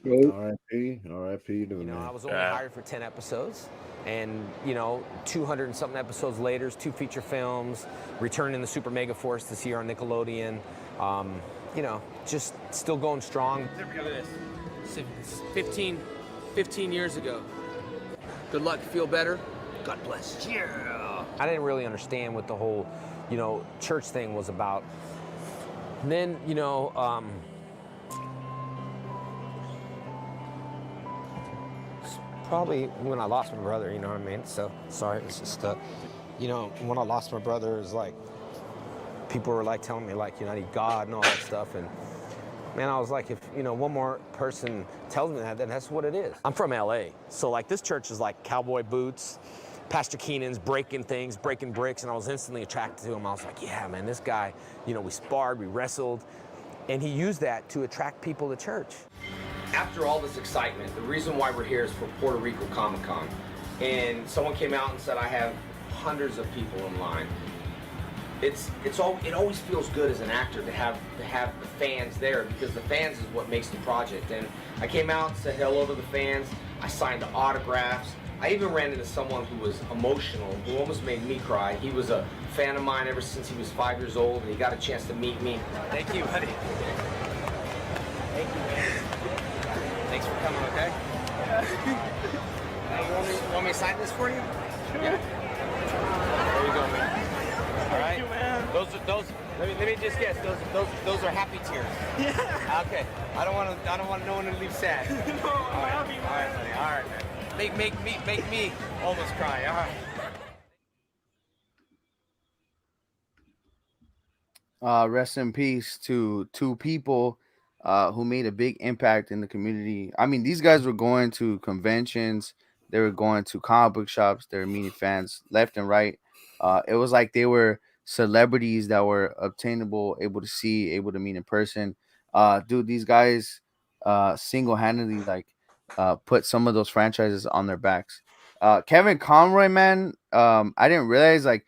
R.I.P. R.I.P. to the I was only hired for 10 episodes, and 200 and something episodes later, 2 feature films, returning the Super Mega Force this year on Nickelodeon. Just still going strong. Look at this. 15 years ago. Good luck, feel better. God bless. Yeah. I didn't really understand what the whole, church thing was about. And then, probably when I lost my brother, you know what I mean? So, sorry, it's just, when I lost my brother, it was like, people were like telling me like, I need God and all that stuff. And man, I was like, if, one more person tells me that, then that's what it is. I'm from LA. So like this church is like cowboy boots, Pastor Keenan's breaking things, breaking bricks. And I was instantly attracted to him. I was like, yeah, man, this guy, we sparred, we wrestled. And he used that to attract people to church. After all this excitement, the reason why we're here is for Puerto Rico Comic-Con. And someone came out and said, I have hundreds of people in line. It always feels good as an actor to have the fans there, because the fans is what makes the project. And I came out, said hello to the fans, I signed the autographs. I even ran into someone who was emotional, who almost made me cry. He was a fan of mine ever since he was 5 years old, and he got a chance to meet me. Thank you, buddy. Thank you, man. Thanks for coming, okay? You want me to sign this for you? Yeah. There you go, man. All right. Thank you, man. Those. Let me just guess. Those are happy tears. Yeah. Okay. I don't want no one to leave sad. No, I'm happy, man. All right, buddy. All right, man. Make me almost cry. All right. Rest in peace to two people who made a big impact in the community. I mean, these guys were going to conventions. They were going to comic book shops. They were meeting fans left and right. It was like they were celebrities that were obtainable, able to see, able to meet in person. Dude, these guys single handedly like put some of those franchises on their backs. Kevin Conroy, man, I didn't realize like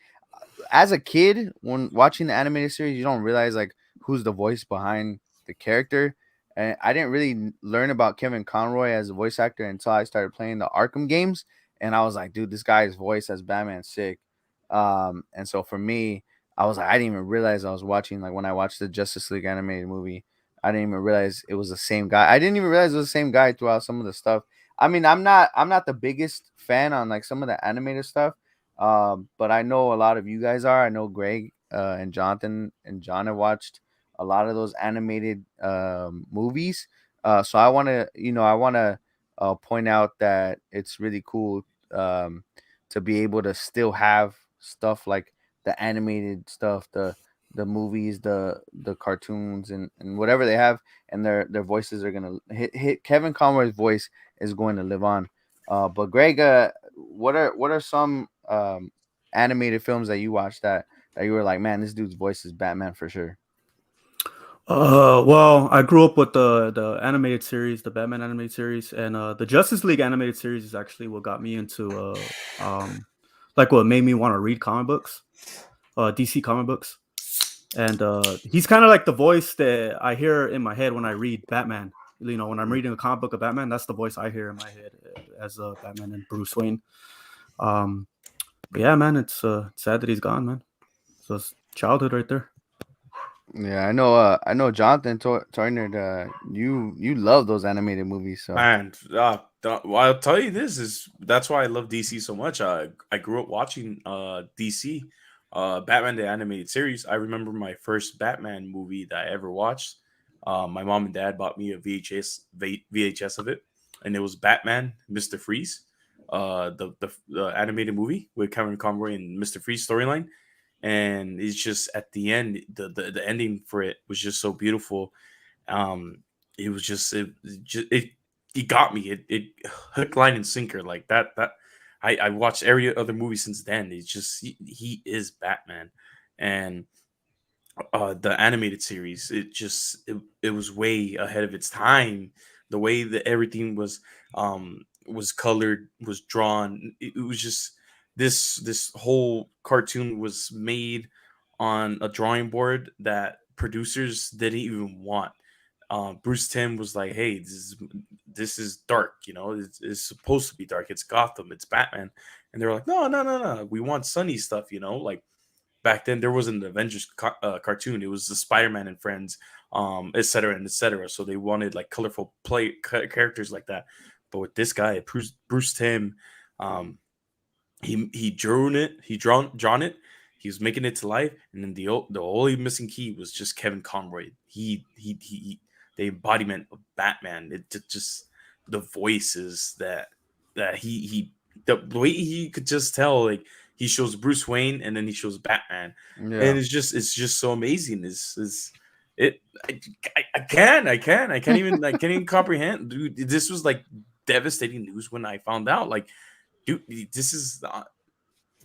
as a kid when watching the animated series, you don't realize like who's the voice behind the character. And I didn't really learn about Kevin Conroy as a voice actor until I started playing the Arkham games, and I was like, dude, this guy's voice as Batman sick. And so for me, I was like, I didn't even realize I was watching like when I watched the Justice League animated movie. I didn't even realize it was the same guy. I didn't even realize it was the same guy throughout some of the stuff. I mean, I'm not the biggest fan on like some of the animated stuff. But I know a lot of you guys are. I know Greg and Jonathan and John have watched a lot of those animated movies. So I want to point out that it's really cool to be able to still have stuff like the animated stuff, the movies, the cartoons, and whatever they have, and their voices are gonna hit. Kevin Conroy's voice is going to live on. But Greg, what are some animated films that you watched that you were like, man, this dude's voice is Batman for sure? Well, I grew up with the animated series, the Batman animated series, and the Justice League animated series is actually what got me into like what made me want to read comic books, DC comic books. And he's kind of like the voice that I hear in my head when I read Batman. You know, when I'm reading a comic book of Batman, that's the voice I hear in my head as Batman and Bruce Wayne. But yeah, man, it's sad that he's gone, man. So it's childhood right there. Yeah, I know Jonathan Turner. You love those animated movies, so Man, well, I'll tell you this is that's why I love DC so much. I grew up watching DC, Batman the animated series. I remember my first Batman movie that I ever watched. My mom and dad bought me a VHS of it, and it was Batman Mr. Freeze, the animated movie with Kevin Conroy and Mr. Freeze storyline. And it's just at the end, the ending for it was just so beautiful. It was just it got me. It hook, line, and sinker like that. I watched every other movie since then. It's just he is Batman, and the animated series it was way ahead of its time. The way that everything was colored, was drawn, it was just this whole cartoon was made on a drawing board that producers didn't even want. Bruce Timm was like, "Hey, this is dark. You know, it's supposed to be dark. It's Gotham. It's Batman." And they were like, "No, no, no, no. We want sunny stuff. You know, like back then there wasn't an Avengers cartoon. It was the Spider-Man and Friends, et cetera, and et cetera. So they wanted like colorful characters like that. But with this guy, Bruce Timm, um, he drawn it. He was making it to life, and then the only missing key was just Kevin Conroy. The embodiment of Batman. Just the voices that he the way he could just tell, like he shows Bruce Wayne and then he shows Batman, yeah. and it's just so amazing. Is it? I can't even comprehend, dude. This was like devastating news when I found out. Like, dude, this is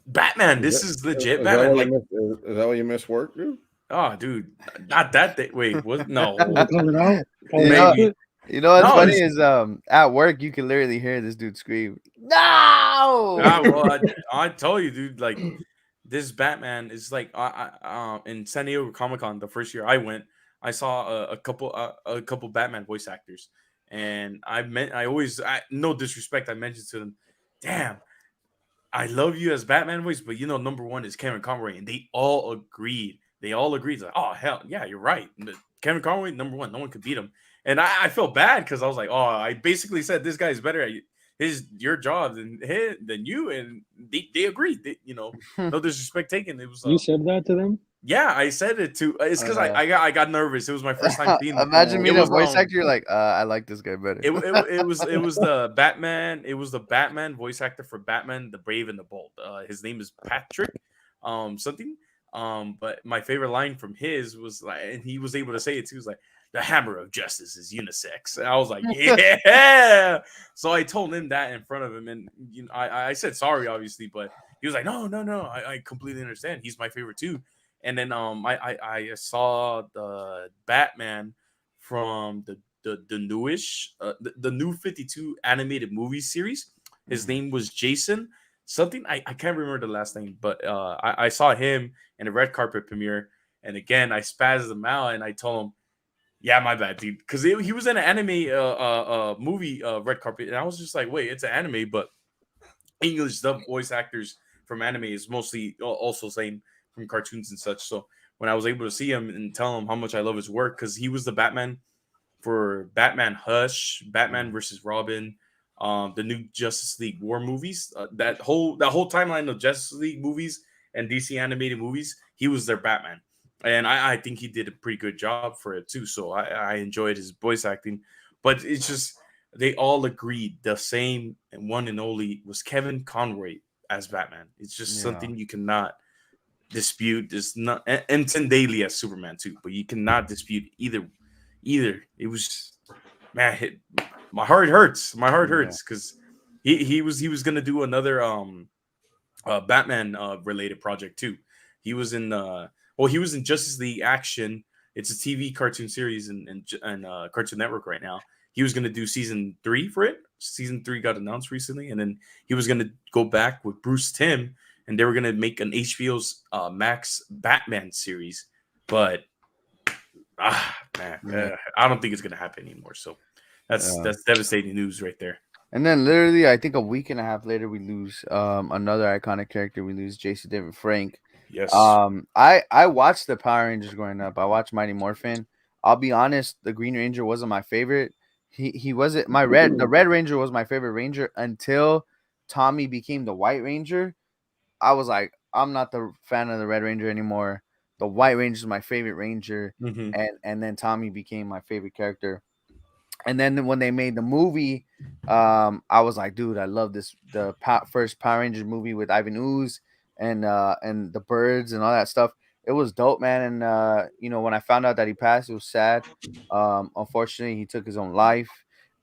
Batman. This is legit Batman. Like, is that why you miss work, dude? oh, dude, not that day. Wait, what? No, Coming out. You know, maybe. you know what's No, funny it's- is at work you can literally hear this dude scream, "No!" Well, I told you, dude. Like, this Batman is like in San Diego Comic Con the first year I went, I saw a couple Batman voice actors, and no disrespect, I mentioned to them, damn, I love you as Batman voice, but you know, number one is Kevin Conroy, and they all agreed. They all agreed, like, oh hell yeah, you're right. Kevin Conroy, number one, no one could beat him. And I felt bad because I was like, oh, I basically said this guy is better at your job than you, and they agreed. No disrespect taken. It was You said that to them? yeah, I said it to. It's because I got nervous. It was my first time seeing them. Imagine It me a was, voice actor. You're like, I like this guy better. it was the Batman. It was the Batman voice actor for Batman, the Brave and the Bold. His name is Patrick, something. But my favorite line from his was like, and he was able to say it too. Was like, the hammer of justice is unisex. And I was like, yeah. So I told him that in front of him, and I said sorry, obviously, but he was like, no, I completely understand. He's my favorite too. And then I saw the Batman from the newish the new 52 animated movie series. His name was Jason something. I can't remember the last name, but I saw him in a red carpet premiere, and again I spazzed him out and I told him, yeah, my bad, dude, because he was in an anime movie red carpet, and I was just like, wait, it's an anime, but English dub voice actors from anime is mostly also same from cartoons and such. So when I was able to see him and tell him how much I love his work, because he was the Batman for Batman Hush, Batman versus Robin, the new Justice League War movies, that whole timeline of Justice League movies and DC animated movies, he was their Batman, and I think he did a pretty good job for it too. So I enjoyed his voice acting, but it's just they all agreed the same and one and only was Kevin Conroy as Batman. It's just something you cannot dispute. It's not, and Tim Daly as Superman too, but you cannot dispute either. It was, man, my heart hurts. My heart hurts because he was gonna do another Batman related project too. He was in he was in Justice League Action. It's a TV cartoon series and Cartoon Network right now. He was gonna do season 3 for it. Season 3 got announced recently, and then he was gonna go back with Bruce Timm, and they were gonna make an HBO's Max Batman series, but I don't think it's gonna happen anymore. So that's devastating news right there. And then literally, I think a week and a half later, we lose another iconic character. We lose Jason David Frank. Yes. I watched the Power Rangers growing up. I watched Mighty Morphin. I'll be honest, the Green Ranger wasn't my favorite. He wasn't the Red Ranger was my favorite Ranger until Tommy became the White Ranger. I was like, I'm not the fan of the Red Ranger anymore. The White Ranger is my favorite Ranger, and then Tommy became my favorite character. And then when they made the movie, I was like, dude, I love this. The first Power Rangers movie with Ivan Ooze and the birds and all that stuff. It was dope, man. And when I found out that he passed, it was sad. Unfortunately, he took his own life.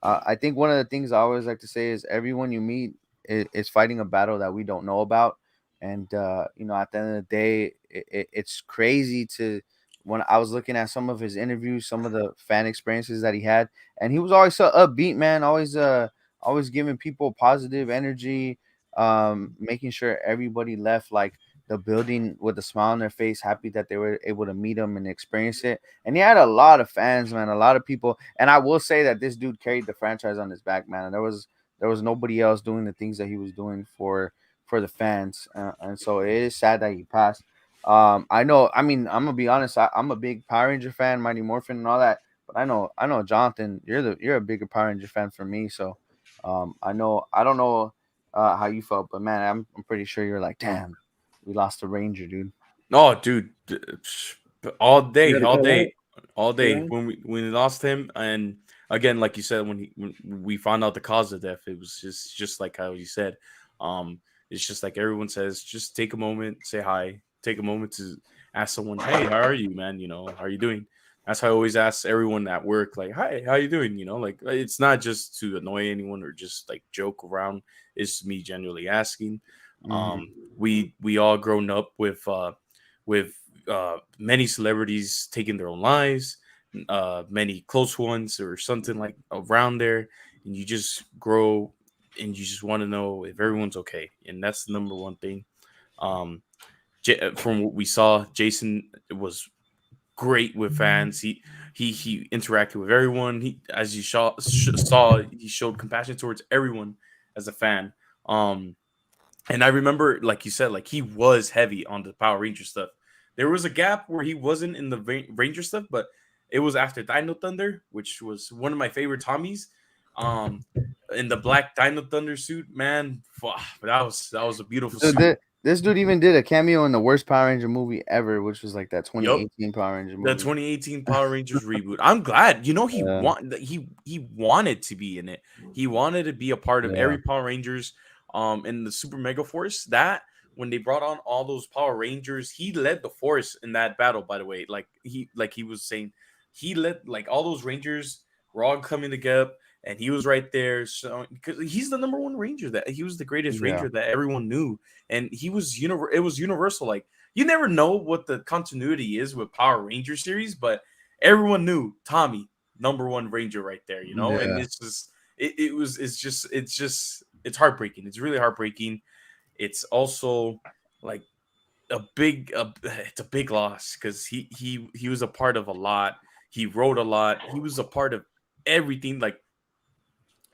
I think one of the things I always like to say is everyone you meet is fighting a battle that we don't know about. And at the end of the day, it's crazy to when I was looking at some of his interviews, some of the fan experiences that he had, and he was always so upbeat, man. Always giving people positive energy, making sure everybody left like the building with a smile on their face, happy that they were able to meet him and experience it. And he had a lot of fans, man, a lot of people. And I will say that this dude carried the franchise on his back, man. And there was nobody else doing the things that he was doing for the fans, and so it is sad that he passed. I know. I mean, I'm gonna be honest. I'm a big Power Ranger fan, Mighty Morphin, and all that. But I know, Jonathan, you're a bigger Power Ranger fan for me. So, I know. I don't know how you felt, but man, I'm pretty sure you're like, damn, we lost a Ranger, dude. Oh, dude, all day. Yeah. When we lost him, and again, like you said, when we found out the cause of death, it was just like how you said. It's just like everyone says, just take a moment, say hi, take a moment to ask someone, hey, how are you, man? How are you doing? That's how I always ask everyone at work, like, hi, how you doing? Like it's not just to annoy anyone or just like joke around. It's me genuinely asking. We all grown up with many celebrities taking their own lives, many close ones or something like around there, and you just grow and you just want to know if everyone's okay, and that's the number one thing. From what we saw, Jason was great with fans. He interacted with everyone. He, as you saw, he showed compassion towards everyone as a fan. And I remember, like you said, like he was heavy on the Power Ranger stuff. There was a gap where he wasn't in the Ranger stuff, but it was after Dino Thunder, which was one of my favorite Tommies. In the black Dino Thunder suit, man, that was a beautiful suit. This dude even did a cameo in the worst Power Ranger movie ever, which was like that 2018 Power Ranger movie. The 2018 Power Rangers reboot. I'm glad. He wanted to be in it. He wanted to be a part of every Power Rangers. In the Super Mega Force, that when they brought on all those Power Rangers, he led the force in that battle. By the way, like he was saying, he let like all those Rangers were all coming together, and he was right there. So because he's the number one Ranger, that he was the greatest Yeah. Ranger that everyone knew, and he was It was universal. Like you never know what the continuity is with Power Ranger series, but everyone knew Tommy, number one Ranger right there. And Yeah. it's just it's heartbreaking. It's really heartbreaking. It's also like it's a big loss because he was a part of a lot. He wrote a lot. He was a part of everything. Like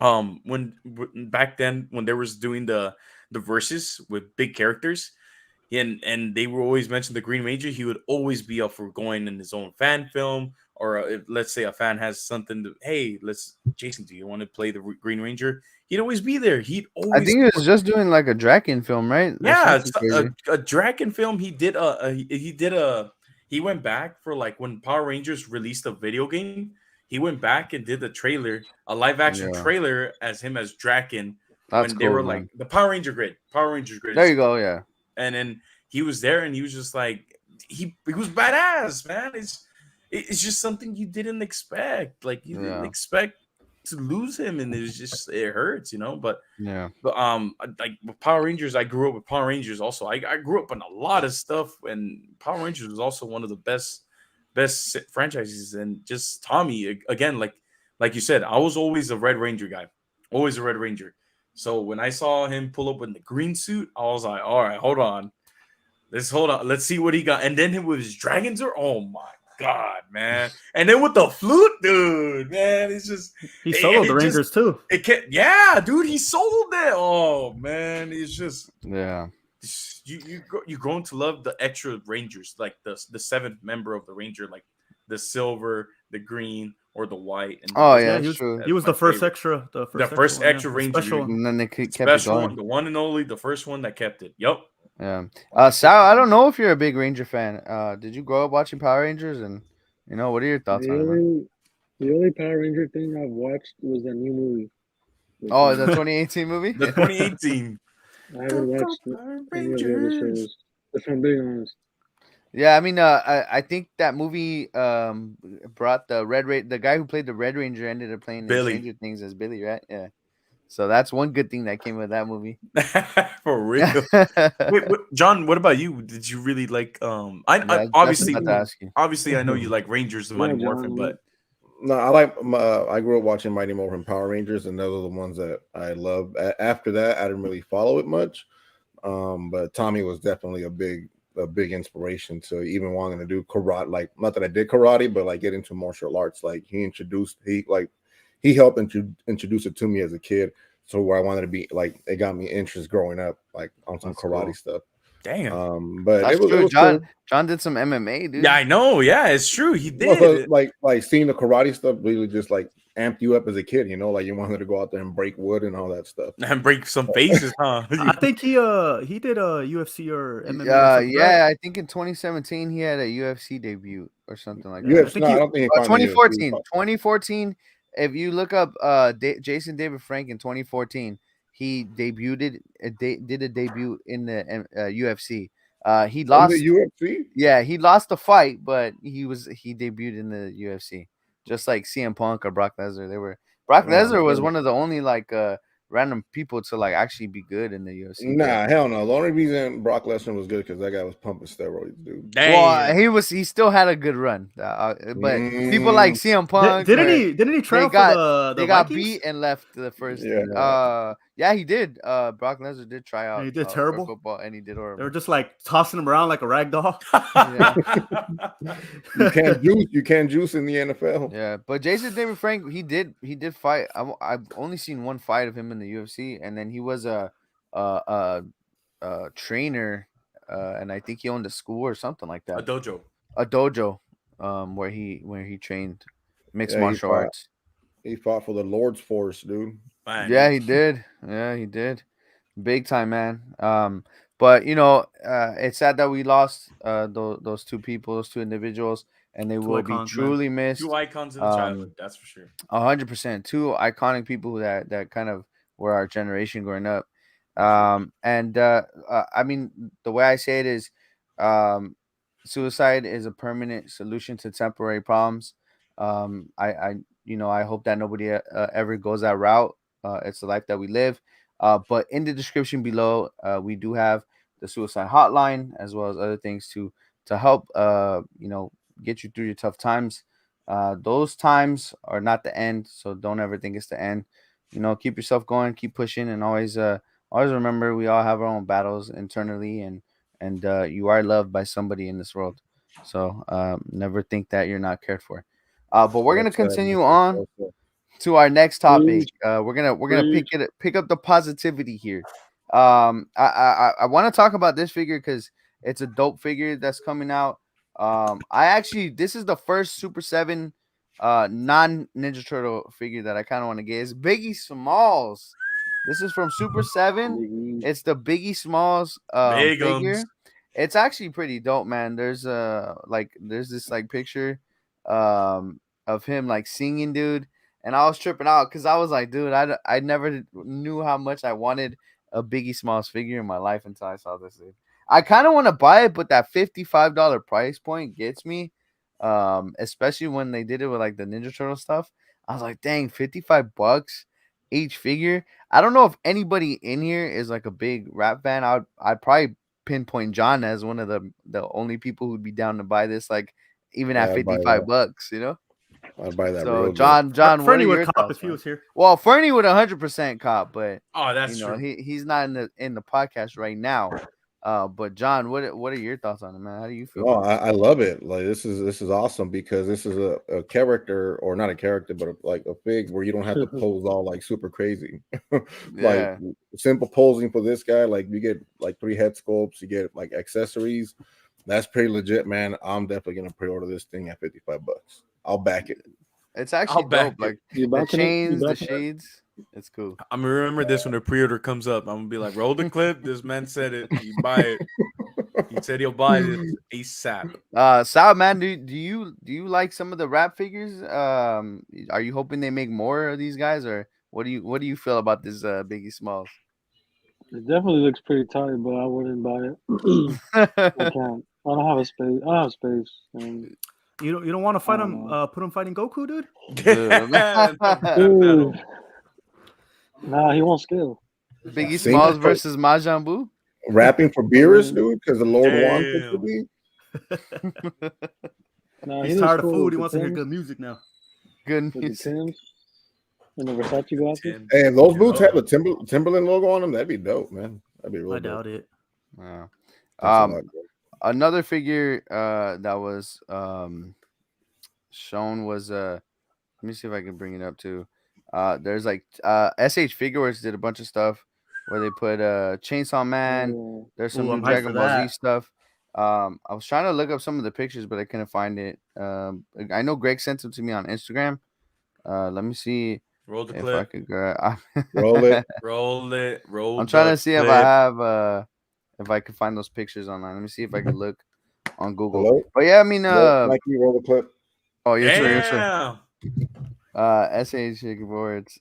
back then when they was doing the verses with big characters, and they were always mentioned the Green Ranger. He would always be up for going in his own fan film, or if let's say a fan has something to, hey, let's Jason, do you want to play the Green Ranger? He'd always be there. He'd I always think he was just doing like a Draken film, right? Or yeah, something it's crazy. a Draken film. He went back for like when Power Rangers released a video game. He went back and did the trailer, a live action Yeah. trailer as him as Draken That's when they cool, were like man. the Power Rangers grid. There you go. Yeah. And then he was there and he was just like he was badass, man. It's just something you didn't expect. Like you didn't Yeah. expect to lose him, and it hurts, But Yeah. like with Power Rangers, I grew up with Power Rangers. Also, I grew up on a lot of stuff, and Power Rangers was also one of the best franchises. And just Tommy again, like you said, I was always a Red Ranger guy, always a Red Ranger. So when I saw him pull up in the green suit, I was like, all right, hold on, let's see what he got. And then with his dragons are, oh my god, man! And then with the flute, dude, man, it's just he soloed the Rangers too. It can't, yeah, dude, he soloed that. Oh man, it's just Yeah. you grown to love the extra Rangers, like the seventh member of the Ranger, like the silver, the green, or the white. And Oh Yeah, yeah, that's true. he was the first extra, the first one, extra the Ranger, special dude. one. And then they kept it Special one, going. the one and only, the first one that kept it. Yep. Yeah. Sal, I don't know if you're a big Ranger fan. Did you grow up watching Power Rangers? And what are your thoughts The on it, man? only Power Ranger thing I've watched was that new movie. Oh, the 2018 movie? The 2018. I haven't watched any of the other shows. If I'm being honest. Yeah, I mean, I think that movie brought the guy who played the Red Ranger ended up playing in Billy. Stranger Things as Billy, right? Yeah. So that's one good thing that came with that movie. For real. Wait, John, what about you? Did you really like I Yeah, that's obviously what I was about to ask you. obviously I know you like Rangers the Mighty Morphin, but No, I like. I grew up watching Mighty Morphin Power Rangers, and those are the ones that I love. After that, I didn't really follow it much. But Tommy was definitely a big inspiration to even wanting to do karate. Like, not that I did karate, but like get into martial arts. Like he helped introduce it to me as a kid. So where I wanted to be, like, it got me interest growing up, like on some karate cool. stuff. damn. But That's it was true. cool. John did some MMA, dude. Yeah, I know. Yeah, it's true. He Well, did. so, like seeing the karate stuff really just like amped you up as a kid, like you wanted to go out there and break wood and all that stuff. And break some faces, huh? I think he did a UFC or MMA. Or something, Yeah, right? I think in 2017 he had a UFC debut or something like that. UFC, I don't think he found the 2014. UFC. 2014. If you look up Jason David Frank in 2014, he did a debut in the UFC. He In lost. the UFC. Yeah, he lost the fight, but he debuted in the UFC, just like CM Punk or Brock Lesnar. Brock Lesnar was one of the only like random people to like actually be good in the UFC. Nah, hell no. The only reason Brock Lesnar was good because that guy was pumping steroids, dude. Well, he still had a good run, but people like CM Punk Didn't he try for the got Vikings? beat and left the first. Yeah. Yeah, he did. Brock Lesnar did try out. And he did for terrible. football, and he did horrible. They were just like tossing him around like a rag doll. You can't juice in the NFL. Yeah, but Jason David Frank, he did fight. I've only seen one fight of him in the UFC, and then he was a trainer, and I think he owned a school or something like that. A dojo, where he trained mixed martial arts. He fought for the Lord's Force, dude. Yeah, he did. Yeah, he did. Big time, man. But it's sad that we lost those two people, those two individuals, and they will be truly missed. Two icons in the childhood, that's for sure. 100%. Two iconic people that kind of were our generation growing up. I mean, the way I say it is, suicide is a permanent solution to temporary problems. I I hope that nobody ever goes that route. It's the life that we live. But in the description below, we do have the suicide hotline as well as other things to help get you through your tough times. Those times are not the end, so don't ever think it's the end. Keep yourself going, keep pushing, and always remember we all have our own battles internally, and you are loved by somebody in this world. So never think that you're not cared for. But we're gonna That's continue Mr. on Sosa. to our next topic. Preach, We're gonna preach. pick up the positivity here. I want to talk about this figure because it's a dope figure that's coming out. I actually this is the first Super 7 non Ninja Turtle figure that I kind of want to get. It's Biggie Smalls. This is from Super 7. Biggie. It's the Biggie Smalls Bigums. figure. It's actually pretty dope, man. There's this like picture of him like singing, dude, and I was tripping out because I was like, dude, I never knew how much I wanted a Biggie Smalls figure in my life until I saw this, dude. I kind of want to buy it, but that $55 price point gets me. Especially when they did it with like the Ninja Turtle stuff. I was like, dang, $55 each figure. I don't know if anybody in here is like a big rap fan. I'd probably pinpoint John as one of the only people who'd be down to buy this, like even at Yeah, I'd buy that. $55, I'd buy that So real good. John, what Fernie are would your cop thoughts? if he Man? was here. Well, Fernie would 100% cop, but Oh, that's true. he's not in the podcast right now. But John, what are your thoughts on it, man? How do you feel? No, about it? I love it. Like this is awesome because this is a character, or not a character, but like a fig where you don't have to pose all like super crazy. Like Yeah. simple posing for this guy. Like you get like 3 head sculpts, you get like accessories. That's pretty legit, man. I'm definitely gonna pre-order this thing at $55. I'll back it. It's actually I'll back dope. Like You the backing it? You chains, the backing it? shades. It's cool. I'm gonna remember this when the pre-order comes up. I'm gonna be like, roll the clip. This man said it. You buy it. He said he'll buy this ASAP. Sal, man, do you like some of the rap figures? Are you hoping they make more of these guys, or what do you feel about this Biggie Smalls? It definitely looks pretty tight, but I wouldn't buy it. I can't. I don't have a space. I don't have space. And You don't want to fight him? Oh. Put him fighting Goku, dude. Dude. Nah, he won't scale. Biggie Same Smalls for- versus Majin Buu. Rapping for beers, dude, because the Lord wants it to Damn. be. Nah, He's he looks tired of cool food. with He the wants to hear Timbs, good music now. Good with the music. Timbs and the Versace glasses. Tim. Hey, if those boots had the Timberland logo on them, that'd be dope, man. That'd be real I dope. doubt it. Yeah. That's a lot, bro. Another figure that was shown was let me see if I can bring it up too. There's like SH Figureworks did a bunch of stuff where they put Chainsaw Man. Yeah. There's some Ooh, new I'm hyped Dragon for Ball Z that. stuff. I was trying to look up some of the pictures, but I couldn't find it. I know Greg sent them to me on Instagram. Let me see Roll the if I clip. could grab. Roll it. Roll it. Roll. I'm trying the to see if clip. I have if I can find those pictures online. Let me see if I can look on Google. Hello? But yeah, I mean Mikey, roll the clip. oh yes sir, yes sir. Damn. SH Boards.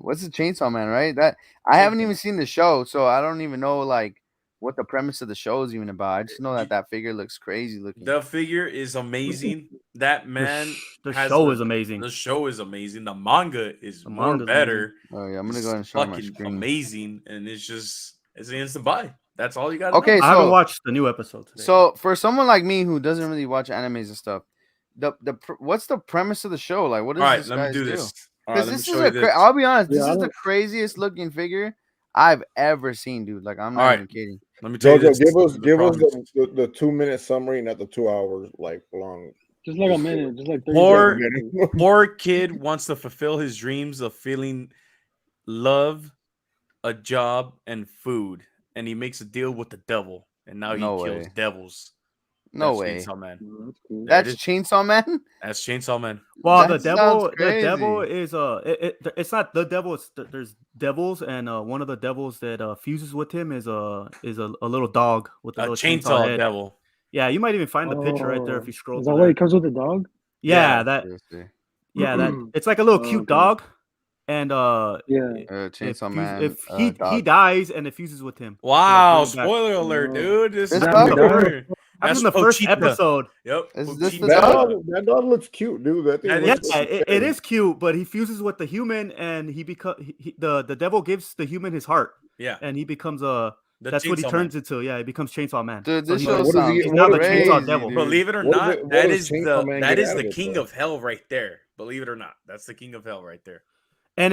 What's the Chainsaw Man, right? That I haven't even seen the show, so I don't even know like what the premise of the show is even about. I just know that figure looks crazy looking. The figure is amazing. That man. The has show a- is amazing. The show is amazing. The manga is The more manga's better. Oh yeah, I'm gonna It's go ahead and show my fucking screen. amazing, and it's an instant buy. That's all you got. Okay, I haven't so watched the new episode today. so for someone like me who doesn't really watch animes and stuff, what's the premise of the show? Like, what does All right, this let me guys do do? this. All right, Because let me this show is you a this. I'll be honest, Yeah, this I is the don't- craziest looking figure I've ever seen, dude. Like, I'm not All right. even kidding. Let me tell you Jojo, this. give us the the problem. 2-minute summary, not the 2 hours like long. Just like a minute, just like 30 Poor- seconds. Poor kid wants to fulfill his dreams of feeling love, a job, and food, and he makes a deal with the devil, and now he No kills way. devils. No That's way. Chainsaw Man. Oh, that's cool. There it That's is. Chainsaw Man? That's Chainsaw Man. well, That the sounds devil crazy. is it's not the devil. There's devils, and one of the devils that fuses with him is a little dog with a A little chainsaw head. devil. Yeah, you might even find the picture right there if Oh, you scroll. is through that why there. it comes with the dog? Yeah, Yeah. that Seriously. that it's like a little Oh, cute okay. dog, and Yeah. Chainsaw Man. if he dog. dies and it fuses with him. Wow! bring him back. Spoiler alert, No. dude. This This is dog the died? order. After That's the first Pochita. episode. Yep. Is this the Pochita. That dog looks cute, dude. That thing That looks is- It is cute, but he fuses with the human, and the devil gives the human his heart, Yeah. and he becomes a. The That's what he Chainsaw turns Man. into. Yeah, he becomes Chainsaw Man. Dude, So this he's- show what is sounds he- he's now the crazy, Chainsaw Devil. dude. Believe it or What not, what that does is Chainsaw Man that get is out the of it, king though? of hell right there. Believe it or not, that's the king of hell right there. And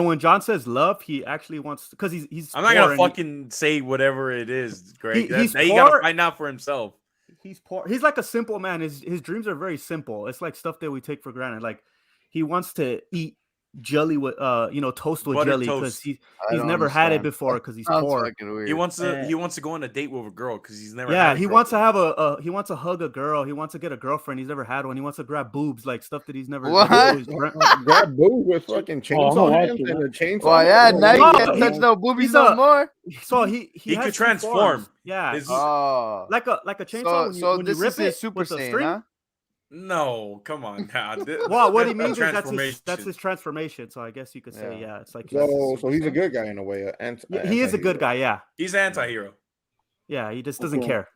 when John says love, he actually wants because he's. I'm not poor gonna and fucking say whatever it is, Greg. he's That he gotta poor. find out for himself. He's poor. He's like a simple man. His dreams are very simple. It's like stuff that we take for granted. Like he wants to eat jelly with toast with Buttered jelly because toast. he's don't never had it understand. before because he's Sounds poor. fucking weird. He wants to go on a date with a girl because he's never. Yeah, had a he girl. wants to have he wants to hug a girl. He wants to get a girlfriend. He's never had one. He wants to grab boobs, like stuff that he's never. What? always dreamt- Grab boob with fucking chainsaw hands and a chainsaw. Well, yeah, now you Oh, can't touch no boobies he's no a- more. So he He has could two transform. forms. Yeah, His- Oh, like a chainsaw. so when this you rip is his it Super with a Saiyan, string. huh? No, come on now. Well, what he That's means is that's transformation. his transformation. So I guess you could say, yeah, it's like So he's a good guy in a way. he is a good guy. Yeah, He's an anti-hero. yeah, he just doesn't Okay. care.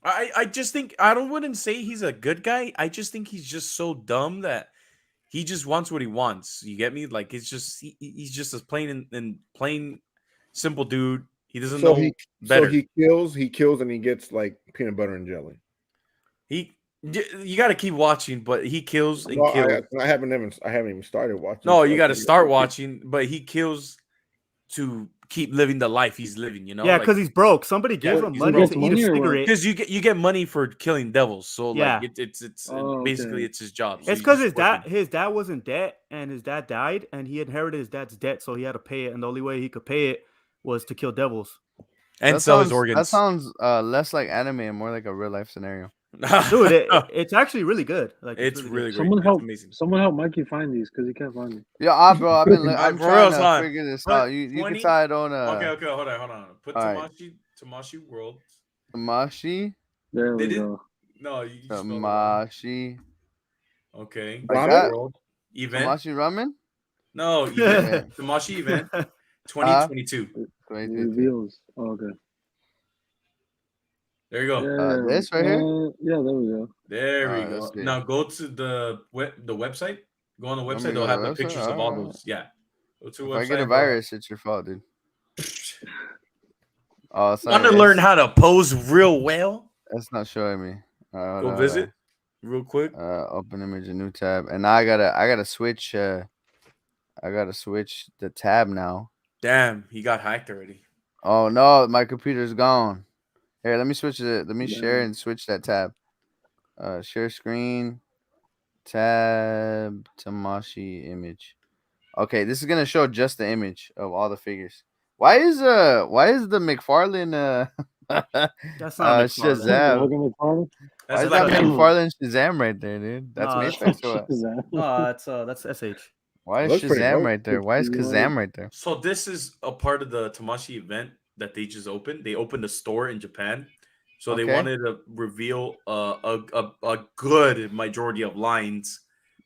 I just think wouldn't say he's a good guy. I just think he's just so dumb that he just wants what he wants. You get me? Like it's just he's just a plain simple dude. He doesn't know better. So he kills, and he gets like peanut butter and jelly. You got to keep watching, but he kills and Well, kills. I haven't even started watching. No, so you I got to think- start watching, but he kills to keep living the life he's living. You know, Yeah, because he's broke. Somebody gave him he's money broke. to eat a cigarette. Because you get money for killing devils. So Yeah. like it's Oh, basically okay. it's his job. So It's he's because just his dad was in debt, and his dad died, and he inherited his dad's debt, so he had to pay it, and the only way he could pay it was to kill devils. and That sell his sounds- organs. That sounds less like anime and more like a real life scenario. Dude, it's actually really good. Like It's really good. great. Someone It's help! amazing. Someone help Mikey find these because he can't find them. Yeah, bro, I'm For trying real, to son. figure this Put out. You 20 can tell I don't Okay, hold on. Put all right. Tamashi World. Tamashi. There we They didn't- go. No, you spelled it wrong. Tamashi. Okay. Ramen? World event. Tamashi Ramen. No, event. Tamashi event 2022. Reveals. Oh, okay. There you go. Yeah, this right here? Yeah, there we go. There we Alright, go. let's see. Now go to the website. Go on the me website. go They'll to have the the website? pictures of all Alright. those. Yeah. Go to the If I website. get a bro. virus, it's your fault, dude. Oh, sorry. Want to learn how to pose real well? That's not showing me. Hold Go on, visit real quick. Open image, a new tab, and now I gotta switch. I gotta switch the tab now. Damn, he got hacked already. Oh no, my computer's gone. Here, let me switch it. Let me share and switch that tab. Share screen, tab, Tamashi image. Okay, this is gonna show just the image of all the figures. Why is the McFarlane That's not Shazam? Logan McFarlane? Why is That's that like McFarlane Shazam right there, dude? That's No, Matrix or what? No, that's SH. Why is Looks pretty Shazam dope. right there? Why is Kazam right there? So this is a part of the Tamashi event that they just opened. They opened a store in Japan, so they Okay. wanted to reveal a good majority of lines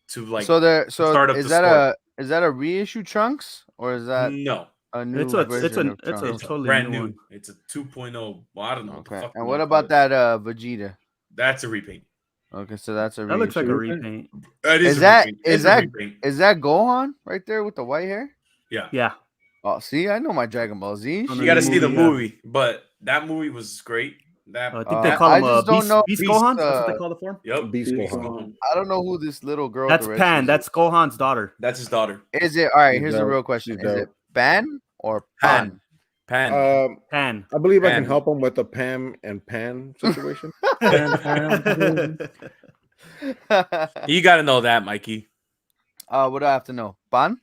to like. start up is the that a reissue Trunks or is that No, a new It's a version of it's a Trunks? totally brand new new. one. It's a 2.0. Well, I don't know. What the Okay. fuck And you what wanna about call it. that Vegeta? That's a repaint. Okay, so that's a That looks like a reissue. repaint. That Is a that repaint. is It's a that repaint. is that Gohan right there with the white hair? Yeah. Yeah. Oh, see, I know my Dragon Ball Z. On You got to see the movie, yeah. movie, but that movie was great. That I think they call I him just don't Beast, know Beast Beast, Gohan. That's what they call the form. Yep. Beast Beast Gohan. Gohan. I don't know who this little girl. That's directs Pan. is. That's Gohan's daughter. That's his daughter. Is it all right? She's Here's the dope. real question: She's Is it dope. Ban or Pan. Pan? Pan. Pan. I believe I can Pan. help him with the Pam and Pan situation. You got to know that, Mikey. What do I have to know? Ban?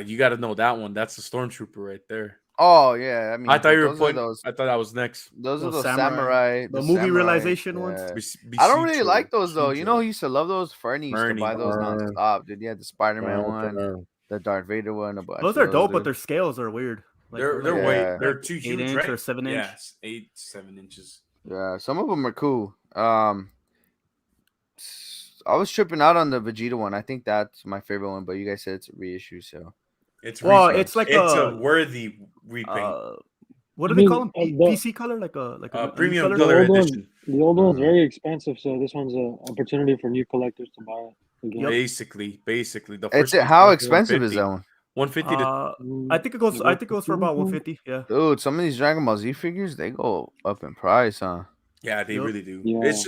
You got to know that one. That's the stormtrooper right there. Oh yeah, I mean, I thought you were those are pointing. those. I thought that was next. Those are Those those samurai- samurai. the movie samurai, realization ones? yeah. I don't really like those though. You know, who used to love those. Fernie used to buy those Bernie. nonstop, dude. Yeah, the Spider-Man one, the Darth Vader one. A bunch Those of are dope, but dude. their scales are weird. Like, They're Yeah. way they're too 8 huge, inch right? or 7 inch. Yeah, 8, 7 inches. Yeah, some of them are cool. I was tripping out on the Vegeta one. I think that's my favorite one, but you guys said it's a reissue, so It's Well, repaint. it's like it's a- a worthy repaint. What do I they mean, call them? PC color, like a new Premium color. the color old one, edition. the old one's very expensive, so this one's an opportunity for new collectors to buy it again. Basically, the It's first one's how worth expensive is that 150. one? 150 to I think it goes. I think it goes for about 150. Yeah. Dude, some of these Dragon Ball Z figures they go up in price, huh? yeah, they Yup. really do. Yeah. It's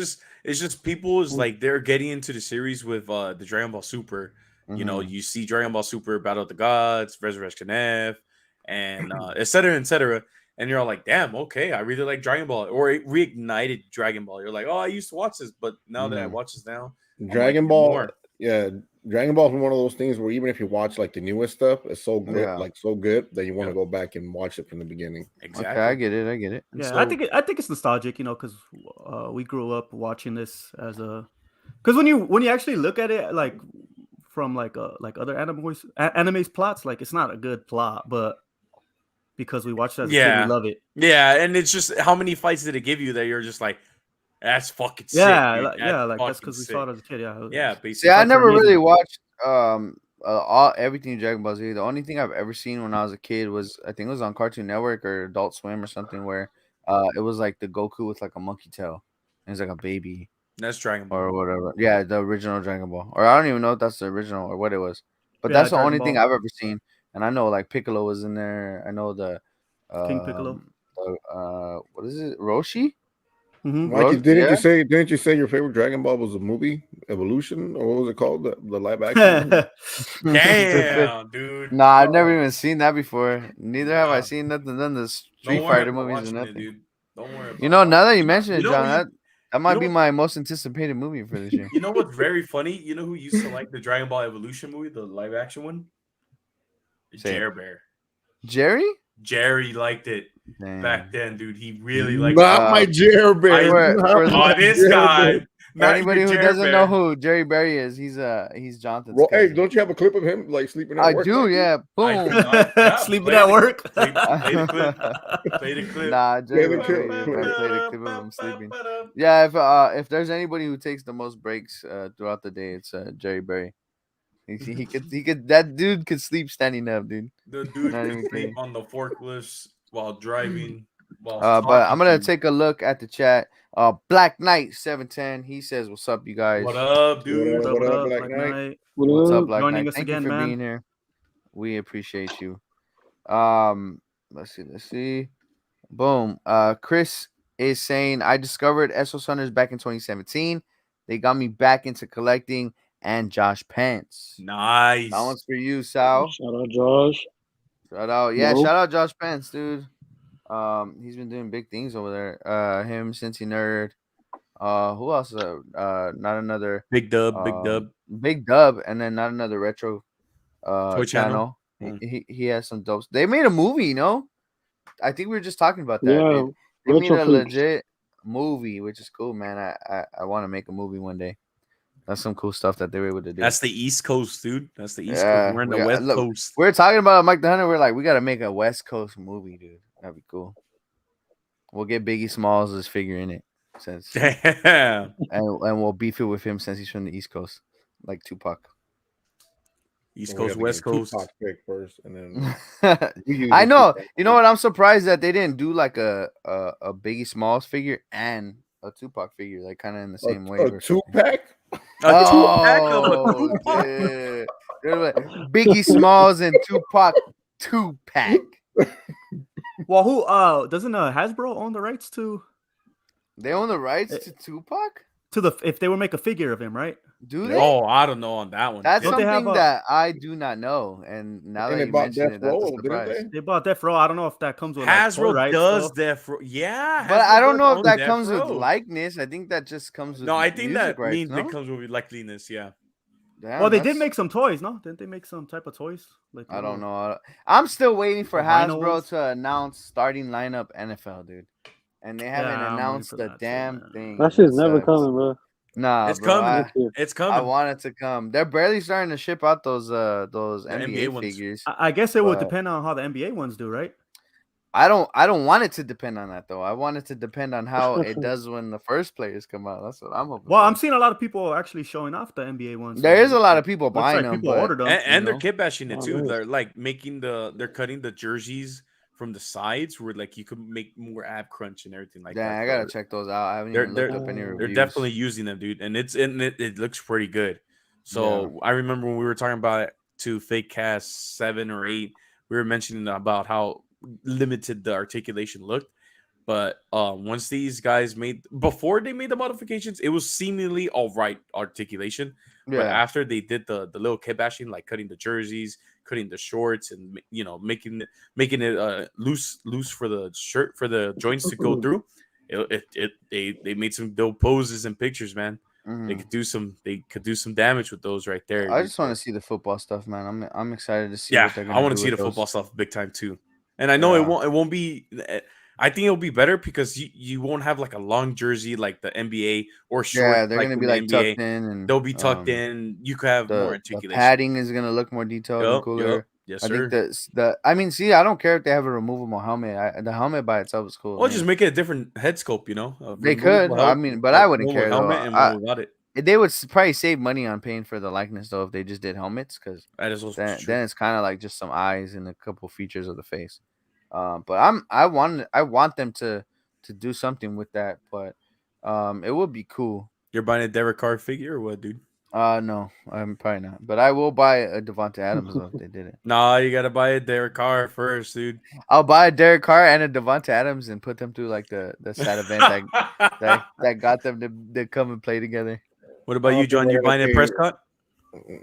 just people is like they're getting into the series with the Dragon Ball Super. You know, Mhm. you see Dragon Ball Super, Battle of the Gods, Resurrection F, and et cetera, et cetera. And you're all like, damn, okay, I really like Dragon Ball, or it reignited Dragon Ball. You're like, oh, I used to watch this, but now that I watch this now, I'm Dragon liking it Ball, more. yeah, Dragon Ball is one of those things where even if you watch like the newest stuff, it's so good, Yeah. so good that you want to Yeah. go back and watch it from the beginning. Exactly. Okay, I get it. I get it. And Yeah, so, I think it's nostalgic, you know, because we grew up watching this as a. Because when you actually look at it, like from like other anime's plots, like it's not a good plot, but because we watched it as a kid, we love it. Yeah, and it's just how many fights did it give you that you're just like, that's fucking sick. Yeah, Dude. like that's because we saw it as a kid. Yeah, Yeah, See, basically. I Fights are never really amazing. watched all everything Dragon Ball Z. The only thing I've ever seen when I was a kid was I think it was on Cartoon Network or Adult Swim or something where it was like the Goku with like a monkey tail. And he's like a baby That's Dragon Ball. or whatever. Yeah, the original Dragon Ball. Or I don't even know if that's the original or what it was. But Yeah, that's the Dragon only thing Ball. I've ever seen. And I know like Piccolo was in there. I know the King Piccolo. what is it? Roshi? Mhm. Mikey, Yeah. didn't you say your favorite Dragon Ball was a movie, Evolution, or what was it called, the live action? Damn, dude. Nah, I've never even seen that before. Neither have I Nah. seen nothing than the Don't Street worry Fighter about movies or watching it, nothing. dude. Don't worry about You know, it. now that you mention it, know John, who that might you be know- my most anticipated movie for this year. You know what's very funny? You know who used to like the Dragon Ball Evolution movie, the live action one? Say it. Jerry Bear. Jerry? Jerry liked it Damn. back then, dude. He really liked Not it. my Jer Bear. This guy. For Not anybody your who Jer doesn't know Bear. who Jerry Berry is, he's Jonathan's Hey, cousin. don't you have a clip of him like sleeping at I work? do, Mikey? yeah. I do Boom. not- yeah, Sleeping play at the- work. Play the clip. Play the clip. Nah, Jerry the clip. Berry. I played a clip of him sleeping. Yeah, if there's anybody who takes the most breaks throughout the day, it's Jerry Berry. He could that dude could sleep standing up, dude. The dude Not can even sleep kidding. on the forklifts while driving. While But I'm gonna talking to take a look at the chat. Black Knight 710. He says, "What's up, you guys? What up, dude? What up, Black Black Knight? Knight? What's up, Black Joining Knight? us Thank again, you for man. being here. We appreciate you. Let's see. Boom. Chris is saying I discovered Essos Hunters back in 2017. They got me back into collecting and Josh Pence. Nice. That one's for you, Sal. Shout out Josh. Shout out. Yeah, Nope. shout out Josh Pence, dude. He's been doing big things over there. Him, Cincy Nerd. Who else? Not another Big Dub, Big Dub. Big Dub, and then not another retro Toy channel. He has some dopes. They made a movie, you know. I think we were just talking about that. Yeah, They made Retro a Freaks. legit movie, which is cool, man. I want to make a movie one day. That's some cool stuff that they were able to do. That's the East Coast, dude. That's the East Yeah, Coast. We're in the we got- West look, Coast. We're talking about Mike the Hunter. We're like, we got to make a West Coast movie, dude. That'd be cool. We'll get Biggie Smalls' figure in it, since Damn. and we'll beef it with him since he's from the East Coast, like Tupac. East We have Coast, to West get Coast. Tupac pick first, and then I know. You know what? I'm surprised that they didn't do like a Biggie Smalls figure and a Tupac figure, like kind of in the same way. a two-pack. Oh, yeah. Biggie Smalls and Tupac 2-pack. Well, who doesn't Hasbro own the rights to They own the rights to Tupac? if they would make a figure of him, right? Do they? Oh, I don't know on that one. That's Don't they something have a- that I do not know. And now And that they you bought mention it, Death that's a Row, didn't surprise. they? They bought Death Row. I don't know if that comes with like, toy Hasbro rights, does though. Death Row. Yeah. But Hasbro I don't does know if own that Death comes with Row. likeness. I think that just comes with No, I think music that rights, means no? it comes with likeliness. Yeah. Damn, Well, they did that's- make some toys, no? Didn't they make some type of toys? Like I don't know. I'm still waiting for The Hasbro vinyls? to announce starting lineup NFL, dude. And they haven't I'm waiting announced for the that too, damn man. thing. That shit's It never sucks. coming, bro. Nah, It's bro, coming. It's I coming. want it to come. They're barely starting to ship out those NBA NBA ones. figures. I guess it would But- depend on how the NBA ones do, right? I don't want it to depend on that though. I want it to depend on how it does when the first players come out. That's what I'm hoping. Well, for. I'm seeing a lot of people actually showing off the NBA ones. There so is a lot of people looks buying like them, people but ordered them. And you they're know? kit bashing it Oh, too. nice. They're like they're cutting the jerseys from the sides where like you could make more ab crunch and everything like Yeah, that. I gotta check those out. I haven't even looked up any They're reviews. definitely using them, dude, and it looks pretty good. So I remember when we were talking about it to Figcast 7 or 8, we were mentioning about how limited the articulation looked. But once these guys before they made the modifications, it was seemingly all right articulation. But after they did the little kit bashing, like cutting the jerseys, cutting the shorts, and making it loose for the shirt for the joints to go through, they made some dope poses and pictures, man. They could do some damage with those right there. I just want to see the football stuff, man. I'm excited to see Yeah, what they're gonna I want to do see with the football those. stuff big time too. And I know it won't be. I think it'll be better because you won't have like a long jersey like the NBA or short. Yeah, they're like gonna in be the like NBA. tucked in, and They'll be tucked in. You could have more the articulation. padding is gonna look more detailed and cooler. Yes, I sir. think I mean, see, I don't care if they have a removable helmet. The helmet by itself is cool. Well, just make it a different head scope, They could. I mean, but I wouldn't care though. Helmet and one without it. They would probably save money on paying for the likeness though if they just did helmets, because then it's kind of like just some eyes and a couple features of the face. But I want them to do something with that, but it would be cool. You're buying a Derek Carr figure or what, dude? No, I'm probably not. But I will buy a Devonta Adams though if they did it. Nah, you gotta buy a Derek Carr first, dude. I'll buy a Derek Carr and a Devonta Adams and put them through like the sad event that got them to come and play together. What about you, John? You buying a Prescott?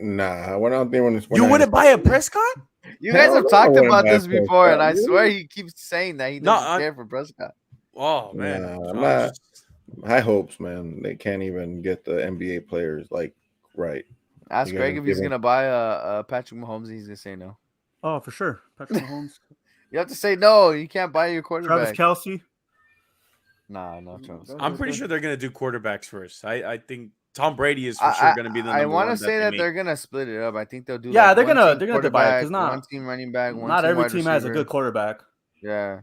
Nah, we're not doing this. You wouldn't buy a Prescott? You guys have talked about this before, and I swear he keeps saying that he doesn't care for Prescott. Oh man, high hopes, man. They can't even get the NBA players like right. Ask Greg if he's gonna buy a Patrick Mahomes. He's gonna say no. Oh, for sure, Patrick Mahomes. You have to say no. You can't buy your quarterback. Travis Kelce. Nah, no Travis. I'm pretty sure they're gonna do quarterbacks first. I think Tom Brady is for sure going to be the number one. I want to say that they're going to split it up. I think they'll do. Yeah, like they're gonna divide because one team running back. Not every team has a good quarterback. Yeah,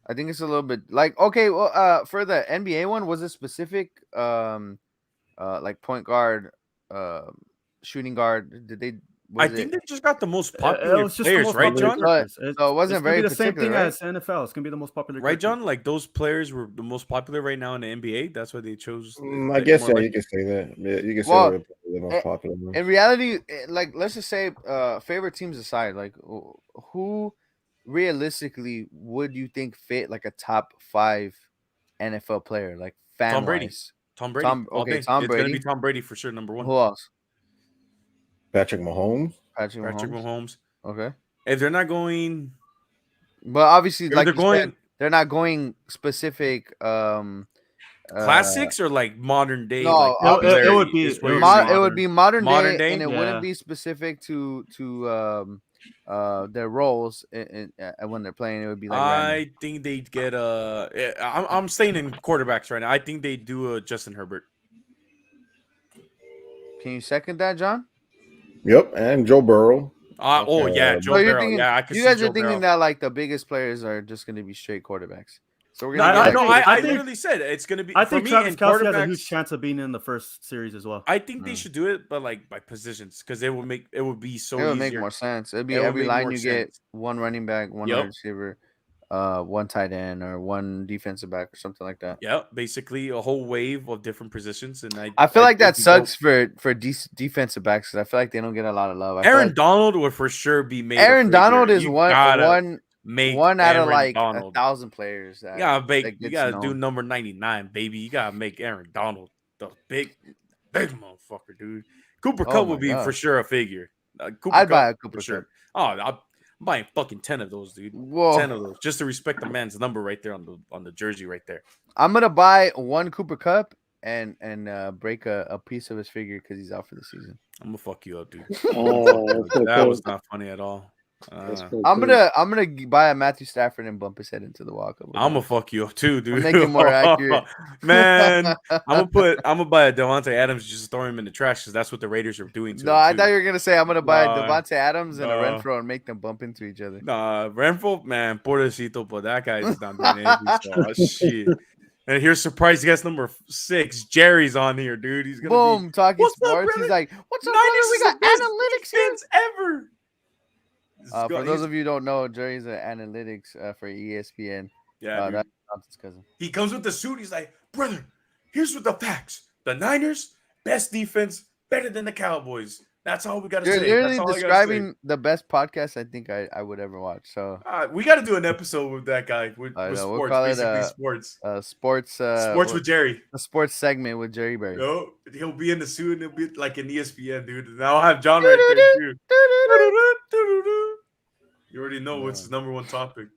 I think it's a little bit like okay. Well, for the NBA one, was it specific? Like point guard, shooting guard. Did they? I think they just got the most popular players, right, John? So it wasn't very the same thing right? as NFL. It's gonna be the most popular, right, John? Like those players were the most popular right now in the NBA. That's why they chose. I guess you can say that. Yeah, you can say they're the most popular. In reality, like let's just say, favorite teams aside, like who realistically would you think fit like a top 5 NFL player, like fan? Tom Brady. Tom Brady. Tom Brady. It's gonna be Tom Brady for sure. Number one. Who else? Patrick Mahomes. Patrick Mahomes. Okay. If they're not going, but obviously, like they're going, they're not going specific. Classics or like modern day. No, like it would be modern day, and it wouldn't be specific to their roles when they're playing. It would be like I think they'd get I'm staying in quarterbacks right now. I think they do a Justin Herbert. Can you second that, John? Yep, and Joe Burrow. Oh yeah, Joe Burrow. I could. You guys are thinking that like the biggest players are just going to be straight quarterbacks. So we're gonna I literally said it's going to be. I think Travis Kelce has a huge chance of being in the first series as well. I think they should do it, but like by positions, because it would be so. It would easier. make more sense. It'd be every line you get one running back, one wide receiver, one tight end, or one defensive back, or something like that. Yeah, basically a whole wave of different positions, and I feel like that sucks for defensive backs because I feel like they don't get a lot of love. Aaron Donald would for sure be made. Aaron Donald is one out of like Donald. 1,000 players. You gotta do number 99, baby. You gotta make Aaron Donald the big motherfucker, dude. Cooper Kupp would be for sure a figure. I'd buy a Cooper for sure. Kupp. Oh, I'm buying fucking 10 of those, dude. Whoa. 10 of those, just to respect the man's number right there on the jersey right there. I'm gonna buy one Cooper Kupp and break a piece of his figure because he's out for the season. I'm gonna fuck you up, dude. That was not funny at all. I'm gonna buy a Matthew Stafford and bump his head into the wall. I'm gonna fuck you up too, dude. Make it more accurate, man. I'm gonna buy a Devontae Adams, just throw him in the trash because that's what the Raiders are doing. I thought you were gonna say I'm gonna buy a Devontae Adams and a Renfro and make them bump into each other. Nah, Renfro, man, pobrecito, but that guy's not doing anything. So, shit. And here's surprise guest number 6. Jerry's on here, dude. He's gonna talking sports. He's like, "What's up, brother? We got analytics here ever." For those of you who don't know, Jerry's an analytics for ESPN. Yeah, that's Jonathan's cousin. He comes with the suit. He's like, brother, here's what the facts. The Niners, best defense, better than the Cowboys. That's all we got to say. You're That's literally all describing the best podcast I think I would ever watch. So we got to do an episode with that guy with sports, we'll call basically it sports. Sports with Jerry. A sports segment with Jerry Berry. No, he'll be in the suit and he'll be like an ESPN, dude. And I'll have John right there too. You already know what's his number one topic.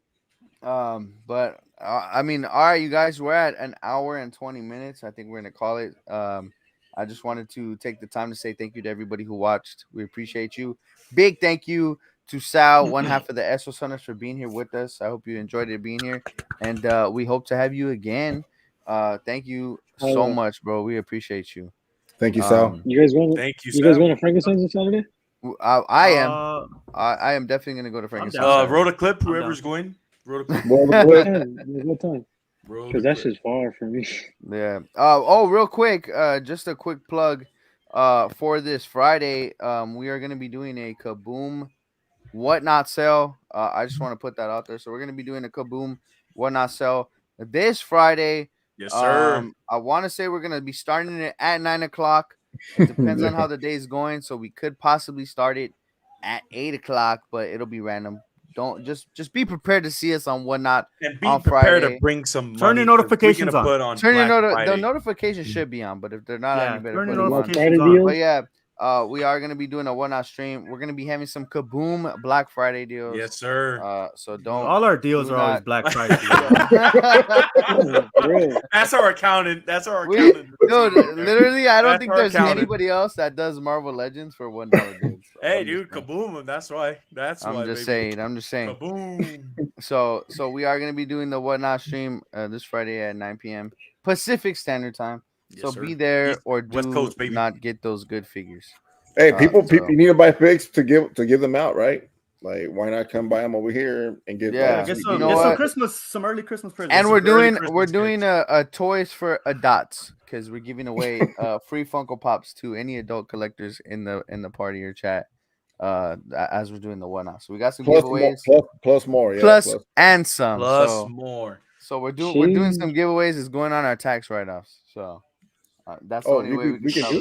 But I mean, all right, you guys, we're at an hour and 20 minutes. I think we're gonna call it. I just wanted to take the time to say thank you to everybody who watched. We appreciate you. Big thank you to Sal, one half of the Esso Sunners, for being here with us. I hope you enjoyed it being here, and we hope to have you again. Thank you so much, bro. We appreciate you. Thank you, Sal. You guys going? Thank you. You guys going to Frankenstein's on Saturday? I am. I am definitely gonna go to Frankenstein. Wrote a clip. Whoever's going. Wrote a clip. What time? Because that's just far for me. Yeah. Real quick, just a quick plug. For this Friday, we are gonna be doing a Kaboom Whatnot sale. I just want to put that out there. So we're gonna be doing a Kaboom Whatnot sale this Friday. Yes, sir. I want to say we're gonna be starting it at 9:00. It depends on how the day is going, so we could possibly start it at 8:00, but it'll be random. Don't just be prepared to see us on Whatnot and be on prepared Friday. to bring some money. Turn your notifications on. Turn your the notifications should be on, but if they're not on, you better turn put your them on. notifications on. But yeah, we are gonna be doing a Whatnot stream. We're gonna be having some Kaboom Black Friday deals. Yes, sir. So don't. All our deals are always Black Friday. That's our accountant. That's our accountant. Dude, literally, I don't think there's anybody else that does Marvel Legends for $1 deals. Hey, dude, Kaboom! That's why. I'm just saying. Kaboom! So we are gonna be doing the Whatnot stream this Friday at 9 p.m. Pacific Standard Time. So be there or do West Coast, baby. not get those good figures. Hey, people need to buy figs to give them out, right? Like, why not come buy them over here and get? Get some early Christmas presents. And we're doing a toys for adults because we're giving away free Funko Pops to any adult collectors in the party or chat. As we're doing the Whatnot, so we got some giveaways, plus more, and some more. So we're doing some giveaways. It's going on our tax write-offs. So that's the only way we can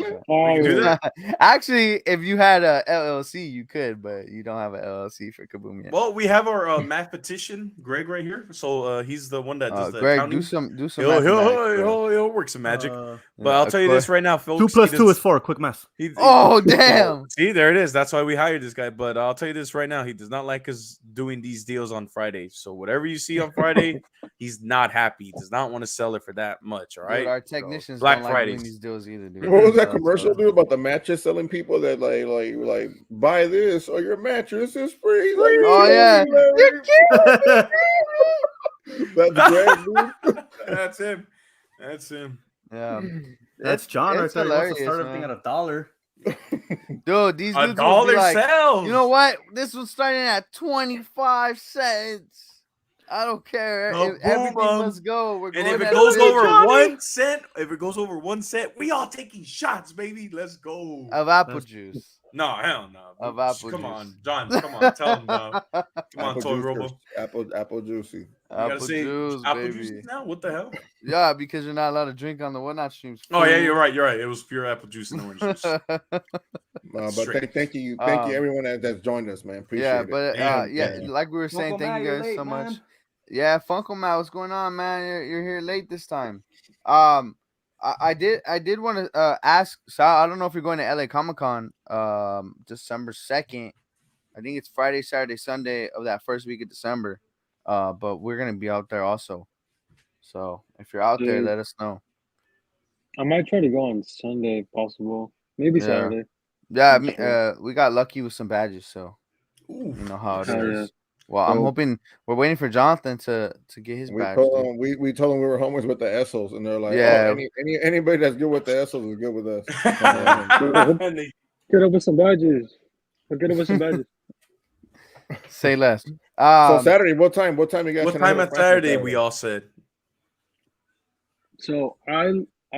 do that. Actually, if you had a LLC, you could, but you don't have an LLC for Kaboom yet. Well, we have our mathematician Greg right here, so he's the one that does the Greg, accounting. do some. He'll work some magic. But I'll tell you this right now, folks. 2 + 2 is 4. Quick math. Damn! See, there it is. That's why we hired this guy. But I'll tell you this right now, he does not like us doing these deals on Friday. So whatever you see on Friday, he's not happy. He does not want to sell it for that much. All right. Dude, our technicians Black don't Fridays. like doing these deals either, dude. What was that commercial, dude, about the mattress selling people that like buy this or your mattress is free? Like, oh yeah. That's Greg, dude. That's him. That's him. Yeah. That's John right there. He wants to start everything at $1. Dude, these dudes $1 be like, sells. you know what? This was starting at 25 cents. I don't care. If everything must go. And if it goes over 1 cent, we all taking shots, baby. Let's go. Of apple juice. No, hell no. Of apple come juice. on, John. Come on, tell him no. Come on, Toy Robo. Apple juicy. You gotta say juice, apple baby. juice now? What the hell? Yeah, because you're not allowed to drink on the Whatnot streams. Oh yeah, you're right. It was pure apple juice and orange juice. But thank you everyone that's joined us, man. Appreciate it. But like we were saying, thank you guys so much. Yeah, Funko Matt, what's going on, man? You're here late this time. I did want to ask Sal. I don't know if you're going to LA Comic-Con December 2nd. I think it's Friday, Saturday, Sunday of that first week of December. But we're gonna be out there also. So if you're out there, let us know. I might try to go on Sunday if possible. Maybe Saturday. Yeah, we got lucky with some badges, so you know how it is. Yeah. Well, I'm hoping we're waiting for Jonathan to get his badge. We told them we were homies with the Essos, and they're like, anybody that's good with the Essos is good with us. Get up with some badges. Get up with some badges. Say less. So Saturday, what time? What time you guys? What time on Saturday? We all said. So I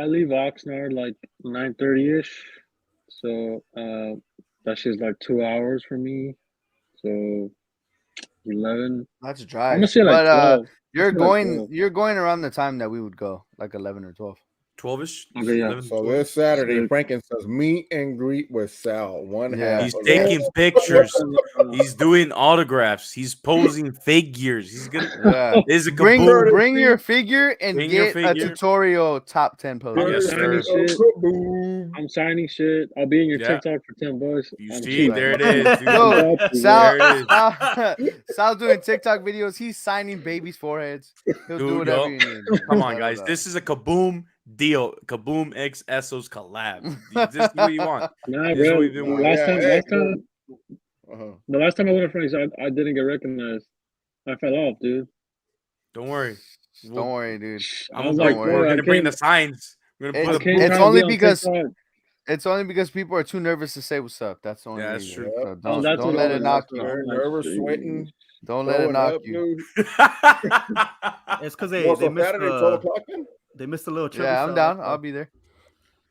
leave Oxnard like 9:30ish. So that's just like 2 hours for me. So 11. That's I'm dry. gonna say like But 12. you're Let's say like going 12. you're going around the time that we would go, like 11 or 12. 12ish. Okay, yeah. 11, So 12. this Saturday, Sick. Franken says meet and greet with Sal. One Yeah. half. He's of taking the- pictures. He's doing autographs. He's posing figures. He's gonna. Yeah. Is a Bring kaboom. your figure and Bring your get a figure. tutorial top 10 I'm poster. Yes, signing sir. shit. Kaboom. I'm signing shit. I'll be in your Yeah. TikTok for $10. You I'm see, cheap. there it is. Dude. Yo, Got you, Sal, There it Sal's doing TikTok videos. He's signing babies' foreheads. He'll do Dude, whatever yo. you need. Man. Come on, Settle guys. down. This is a kaboom deal. Kaboom X Essos collab. This is what you want. Nah, This is bro. what you want. Yeah, hey, uh-huh. The last time I went to Frank's, I didn't get recognized. I fell off, dude. Don't worry. Don't worry, dude. I was like, worry. We're bro, I gonna bring came, the signs. We're gonna I put came a It's trying to only be on because TikTok. it's only because people are too nervous to say what's up. That's the only Yeah, that's reason. true. So Oh, don't that's don't what let it it was. knock That's you. what Very I'm like, nervous, "Jeez." sweating. Don't let it Throwing knock up, you. dude. It's because You want they some missed Saturday, 12 the o'clock then? they missed a little trivia. Yeah, I'm cell, down. that's I'll why. be there.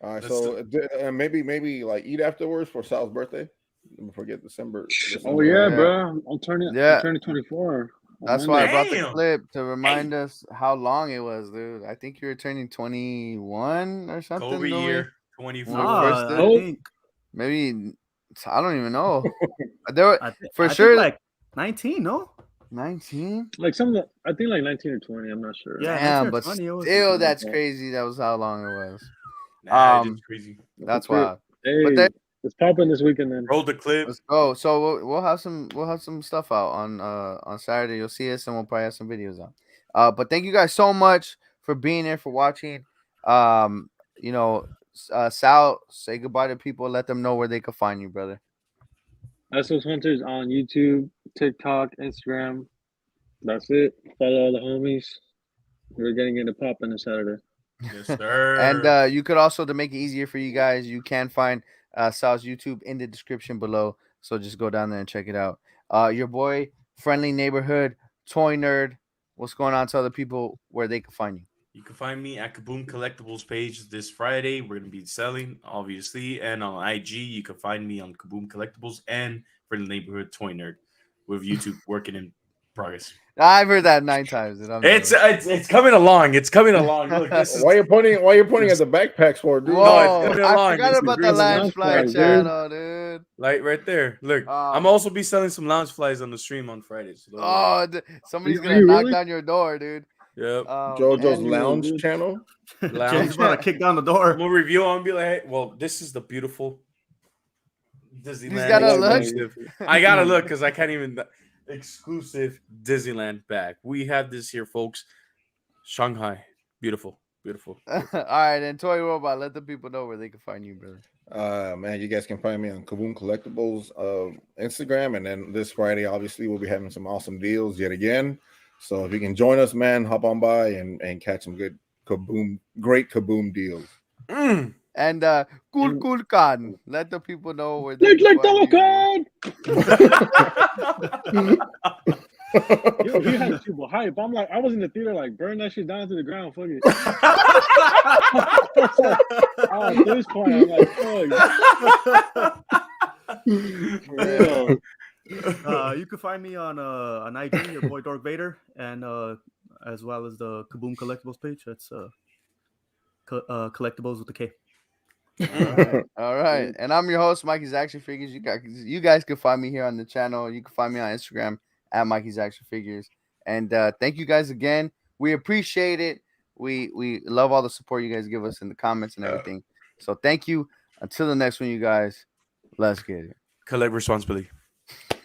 All right, That's so maybe like eat afterwards for Sal's birthday. Don't forget December. Oh yeah, Yeah. bro. I'm turning Yeah. 24. on That's why I Monday. brought the Damn. clip to remind us how long it was, dude. I think you were turning 21 or something. Kobe the way- year when we 24. first Nah, did I it. think Maybe I don't even know. There were, for I think sure like 19. No, 19. Like some of the, I think like 19 or 20. I'm not sure. yeah, 19 Damn, or but 20. It was, still, that's crazy. That was how long it was. Nah, it's crazy. That's For sure. wild. Hey, But then it's popping this weekend then. Roll the clip. let's go. So we'll have some stuff out on Saturday. You'll see us, and we'll probably have some videos out. But thank you guys so much for being here, for watching. You know, Sal, say goodbye to people. Let them know where they can find you, brother. Essos Hunters on YouTube, TikTok, Instagram. That's it. Follow all the homies. We're getting into popping this Saturday. Yes, sir. And you could also, to make it easier for you guys, you can find Sal's YouTube in the description below. So just go down there and check it out. Your boy, friendly neighborhood toy nerd. What's going on? Tell the people where they can find you. You can find me at Kaboom Collectibles page this Friday. We're going to be selling, obviously. And on IG, you can find me on Kaboom Collectibles and for the neighborhood toy nerd with YouTube working in progress. I've heard that 9 times. Dude. It's coming along. It's coming along. Look, this is Why you pointing at the backpacks for, dude? Whoa, it's coming I along. forgot It's about the increasing. Lounge Fly Dude. channel, dude. Like right there. Look, I'm also be selling some lounge flies on the stream on Fridays. So Somebody's Are gonna you knock really? down your door, dude. Yep. JoJo's man, Lounge dude. channel. James about to kick down the door. I'm gonna review and be like, hey, well, this is the beautiful Disneyland gotta look. exclusive. I gotta look because I can't even exclusive Disneyland bag. We have this here, folks. Shanghai, beautiful, beautiful. All right, and Toy Robot, let the people know where they can find you, brother. Man, you guys can find me on Kaboom Collectibles Instagram, and then this Friday, obviously, we'll be having some awesome deals yet again. So if you can join us, man, hop on by and catch some great Kaboom deals. And cool Khan, let the people know where they Like can find you. Yo, he had people hype. I'm like, I was in the theater, like, burn that shit down to the ground. Fuck it. At this point, I'm like, fuck. For real. You can find me on IG, your boy Dork Vader, and as well as the Kaboom Collectibles page. That's collectibles with the K. All right, and I'm your host, Mikey's Action Figures. You guys can find me here on the channel. You can find me on Instagram at Mikey's Action Figures. And thank you guys again. We appreciate it. We love all the support you guys give us in the comments and everything. So thank you. Until the next one, you guys. Let's get it. Collect responsibly.